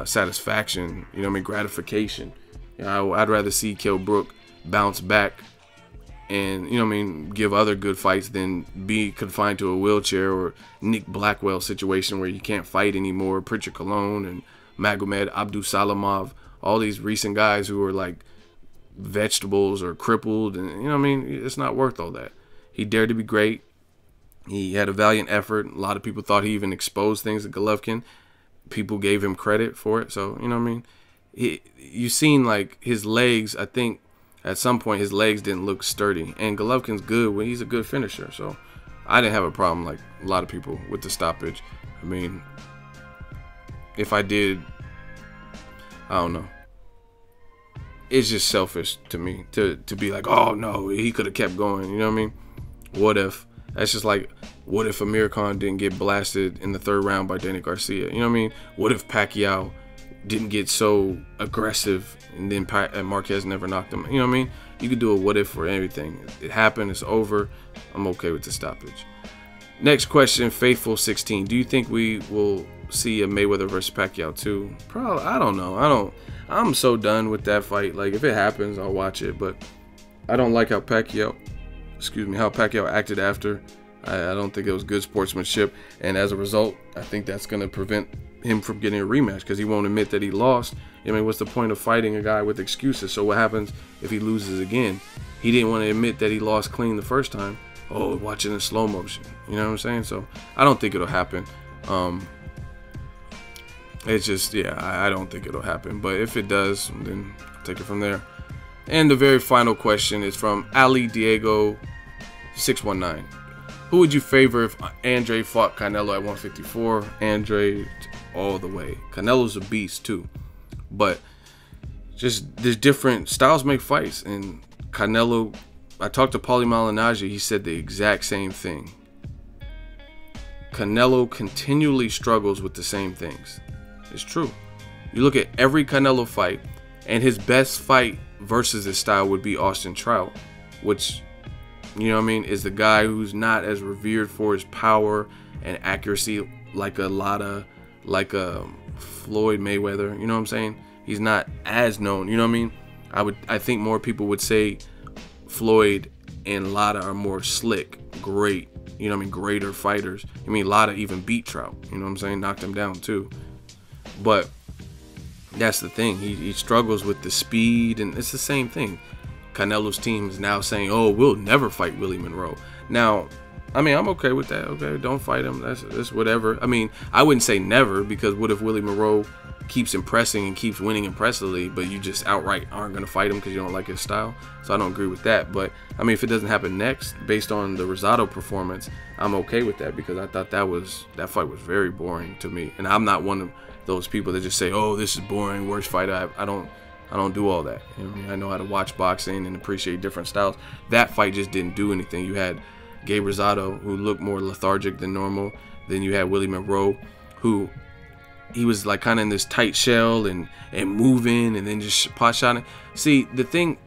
satisfaction. You know what I mean? Gratification. You know, I'd rather see Kell Brook bounce back and, you know what I mean, give other good fights than be confined to a wheelchair, or Nick Blackwell situation where you can't fight anymore. Pritchard Colon and Magomed Abdusalamov, all these recent guys who are like vegetables or crippled, and you know what I mean, it's not worth all that. He dared to be great. He had a valiant effort. A lot of people thought he even exposed things to Golovkin. People gave him credit for it. So, you know what I mean, you've seen like his legs, I think at some point his legs didn't look sturdy, and Golovkin's good when he's a good finisher. So I didn't have a problem like a lot of people with the stoppage. I mean, if I did, I don't know. It's just selfish to me to be like, oh no, he could have kept going. You know what I mean? What if? That's just like, what if Amir Khan didn't get blasted in the 3rd round by Danny Garcia? You know what I mean? What if Pacquiao didn't get so aggressive and then Marquez never knocked him? You know what I mean? You could do a what if for everything. It happened. It's over. I'm okay with the stoppage. Next question, Faithful16. Do you think we will see a Mayweather versus Pacquiao too. Probably, I don't know. I'm so done with that fight. Like, if it happens, I'll watch it, but I don't like how Pacquiao acted after. I don't think it was good sportsmanship, and as a result, I think that's going to prevent him from getting a rematch because he won't admit that he lost. I mean, what's the point of fighting a guy with excuses? So what happens if he loses again? He didn't want to admit that he lost clean the first time. Oh, watch it in slow motion. You know what I'm saying? So I don't think it'll happen. It's just, yeah, I don't think it'll happen. But if it does, then I'll take it from there. And the very final question is from Ali Diego 619. Who would you favor if Andrade fought Canelo at 154? Andrade all the way. Canelo's a beast too. But just there's different styles make fights. And Canelo, I talked to Paulie Malignaggi, he said the exact same thing. Canelo continually struggles with the same things. It's true. You look at every Canelo fight, and his best fight versus his style would be Austin Trout, which, you know what I mean, is the guy who's not as revered for his power and accuracy like a Floyd Mayweather. You know what I'm saying? He's not as known. You know what I mean? I think more people would say Floyd and Lara are more slick, great, you know what I mean, greater fighters. I mean, Lara even beat Trout, you know what I'm saying, knocked him down too. But that's the thing, he struggles with the speed, and it's the same thing. Canelo's team is now saying, oh, we'll never fight Willie Monroe. Now, I mean, I'm okay with that. Okay, don't fight him. That's whatever. I mean, I wouldn't say never, because what if Willie Monroe keeps impressing and keeps winning impressively, but you just outright aren't going to fight him because you don't like his style? So I don't agree with that. But I mean, if it doesn't happen next, based on the Rosado performance, I'm okay with that, because I thought that fight was very boring to me. And I'm not one of those people that just say, oh, this is boring, worst fight. I don't do all that. You know what I mean? I know how to watch boxing and appreciate different styles. That fight just didn't do anything. You had Gabe Rosado, who looked more lethargic than normal. Then you had Willie Monroe, who he was like kind of in this tight shell and moving and then just pot shotting. See, the thing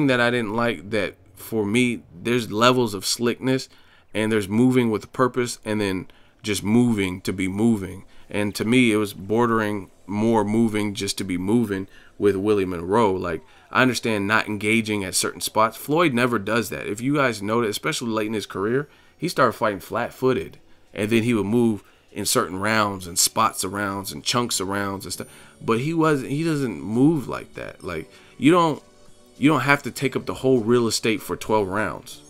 that I didn't like, that for me, there's levels of slickness, and there's moving with purpose, and then just moving to be moving. And to me, it was bordering more moving just to be moving with Willie Monroe. Like, I understand not engaging at certain spots. Floyd never does that. If you guys notice, especially late in his career, he started fighting flat-footed, and then he would move in certain rounds and spots of rounds and chunks of rounds and stuff. But he doesn't move like that. Like, you don't have to take up the whole real estate for 12 rounds.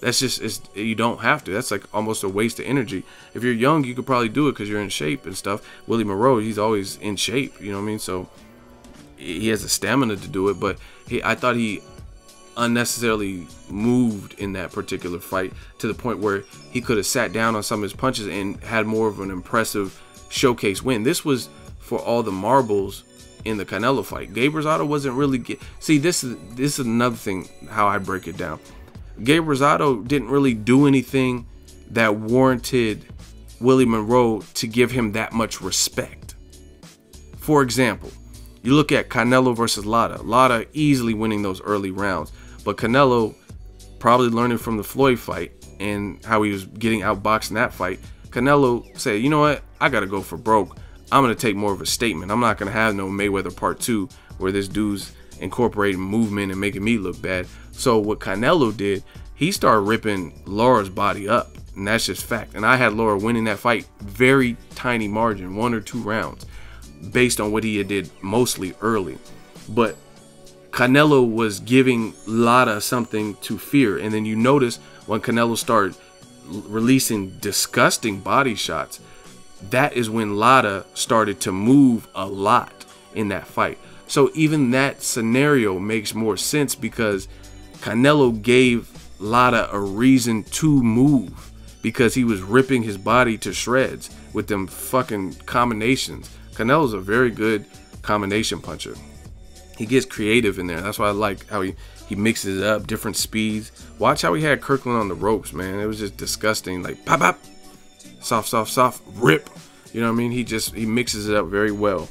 That's just, you don't have to. That's like almost a waste of energy. If you're young, you could probably do it because you're in shape and stuff. Willie Monroe, he's always in shape, you know what I mean? So he has the stamina to do it, but I thought he unnecessarily moved in that particular fight to the point where he could have sat down on some of his punches and had more of an impressive showcase win. This was for all the marbles in the Canelo fight. Gabe Rosado wasn't really see, this is another thing how I break it down. Gabe Rosado didn't really do anything that warranted Willie Monroe to give him that much respect. For example, you look at Canelo versus Lara. Lara easily winning those early rounds, but Canelo, probably learning from the Floyd fight and how he was getting outboxed in that fight, Canelo said, you know what, I gotta go for broke. I'm gonna take more of a statement. I'm not gonna have no Mayweather part 2 where this dude's incorporating movement and making me look bad. So what Canelo did, he started ripping Lara's body up, and that's just fact. And I had Lara winning that fight, very tiny margin, 1 or 2 rounds, based on what he did mostly early. But Canelo was giving Lara something to fear. And then you notice when Canelo started releasing disgusting body shots, that is when Lara started to move a lot in that fight. So even that scenario makes more sense, because Canelo gave Lara a reason to move, because he was ripping his body to shreds with them fucking combinations. Canelo's a very good combination puncher. He gets creative in there. That's why I like how he mixes it up, different speeds. Watch how he had Kirkland on the ropes, man. It was just disgusting. Like, pop, pop, soft, soft, soft, rip. You know what I mean? He mixes it up very well.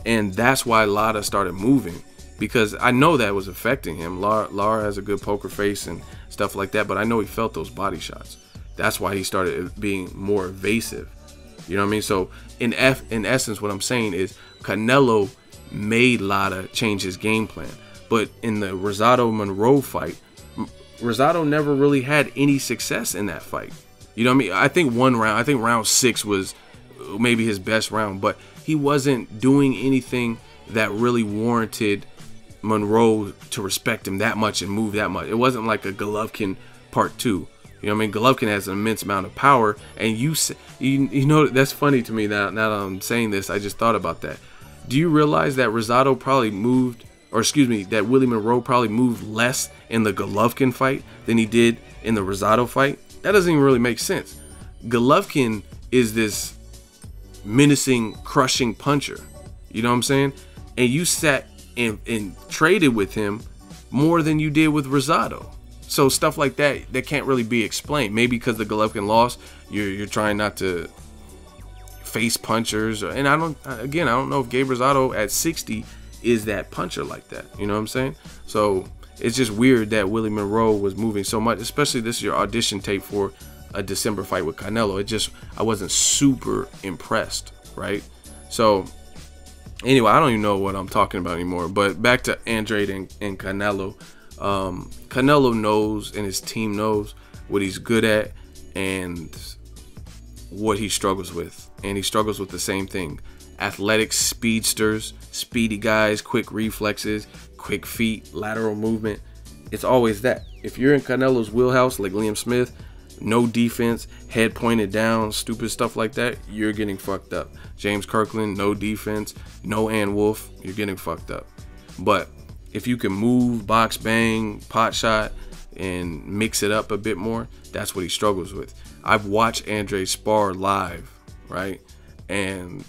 And that's why Lara started moving, because I know that was affecting him. Lara has a good poker face and stuff like that, but I know he felt those body shots. That's why he started being more evasive. You know what I mean? So in essence, what I'm saying is Canelo made Lara change his game plan. But in the Rosado-Monroe fight, Rosado never really had any success in that fight. You know what I mean? I think round 6 was maybe his best round, but he wasn't doing anything that really warranted Monroe to respect him that much and move that much. It wasn't like a Golovkin part 2. You know what I mean? Golovkin has an immense amount of power, and you know, that's funny to me now that I'm saying this. I just thought about that. Do you realize that Rosado probably moved, or excuse me, that Willie Monroe probably moved less in the Golovkin fight than he did in the Rosado fight? That doesn't even really make sense. Golovkin is this menacing, crushing puncher. You know what I'm saying? And you sat and traded with him more than you did with Rosado. So stuff like that can't really be explained. Maybe because the Golovkin lost, you're trying not to face punchers. And I don't know if Gabe Rosado at 60 is that puncher like that. You know what I'm saying? So it's just weird that Willie Monroe was moving so much, especially this is your audition tape for a December fight with Canelo. I wasn't super impressed, right? So anyway, I don't even know what I'm talking about anymore. But back to Andrade and Canelo. Canelo knows, and his team knows, what he's good at and what he struggles with. And he struggles with the same thing. Athletic speedsters, speedy guys, quick reflexes, quick feet, lateral movement. It's always that. If you're in Canelo's wheelhouse, like Liam Smith, no defense, head pointed down, stupid stuff like that, you're getting fucked up. James Kirkland, no defense, no Ann Wolf, you're getting fucked up. But if you can move, box, bang, pot shot, and mix it up a bit more, that's what he struggles with. I've watched Andrade spar live, right? And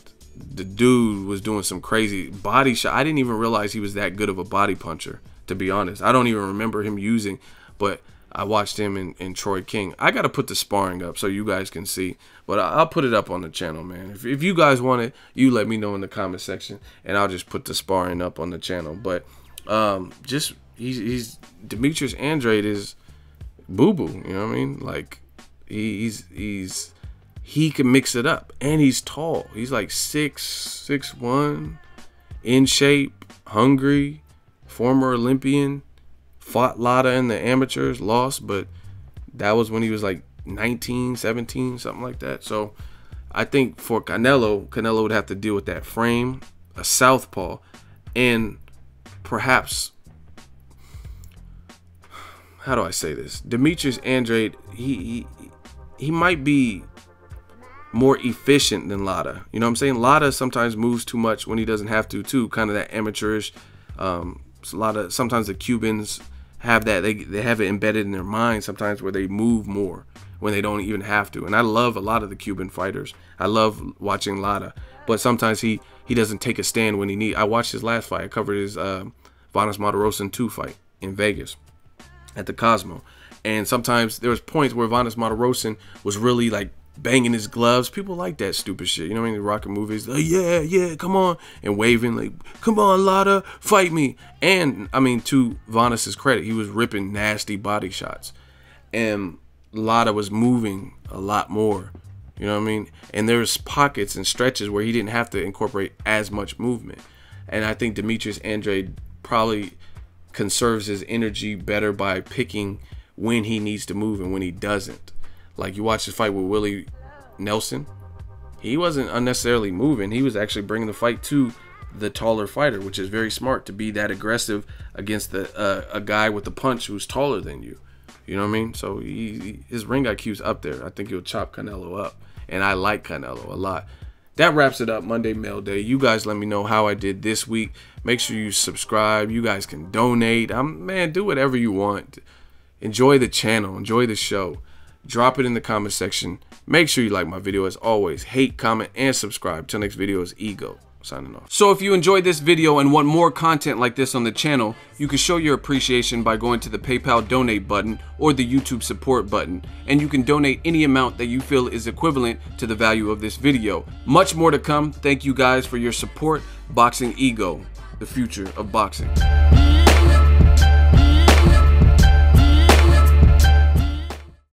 the dude was doing some crazy body shot. I didn't even realize he was that good of a body puncher, to be honest. I don't even remember him using, but I watched him in Troy King. I got to put the sparring up so you guys can see, but I'll put it up on the channel, man. If you guys want it, you let me know in the comment section, and I'll just put the sparring up on the channel. But he's Demetrius Andrade is boo-boo, you know what I mean? Like he can mix it up, and he's tall. He's like 6'1", in shape, hungry, former Olympian. Fought Lara in the amateurs, lost, but that was when he was like 19, 17, something like that. So I think for Canelo would have to deal with that frame, a southpaw, and perhaps, how do I say this? Demetrius Andrade, he might be more efficient than Lara. You know what I'm saying? Lara sometimes moves too much when he doesn't have to, too. Kind of that amateurish. Sometimes the Cubans have that. They have it embedded in their mind sometimes where they move more when they don't even have to. And I love a lot of the Cuban fighters. I love watching Lara. But sometimes he doesn't take a stand when he needs. I watched his last fight. I covered his Vanes Martirosyan 2 fight in Vegas at the Cosmo. And sometimes there was points where Vanes Martirosyan was really like banging his gloves. People like that stupid shit. You know what I mean? The rockin' movies. Like, yeah, come on. And waving like, come on, Lara, fight me. And, I mean, to Vanes' credit, he was ripping nasty body shots. And Lara was moving a lot more. You know what I mean? And there's pockets and stretches where he didn't have to incorporate as much movement. And I think Demetrius Andrade probably conserves his energy better by picking when he needs to move and when he doesn't. Like, you watch his fight with Willie Nelson, he wasn't unnecessarily moving. He was actually bringing the fight to the taller fighter, which is very smart to be that aggressive against a guy with a punch who's taller than you. You know what I mean? So his ring IQ's up there. I think he'll chop Canelo up, and I like Canelo a lot. That wraps it up. Monday Mail Day. You guys let me know how I did this week. Make sure you subscribe. You guys can donate. Man, do whatever you want. Enjoy the channel. Enjoy the show. Drop it in the comment section. Make sure you like my video as always. Hate, comment, and subscribe. Till next video is Ego signing off. So if you enjoyed this video and want more content like this on the channel, you can show your appreciation by going to the PayPal donate button or the YouTube support button, and you can donate any amount that you feel is equivalent to the value of this video. Much more to come. Thank you guys for your support. Boxingego, the future of boxing.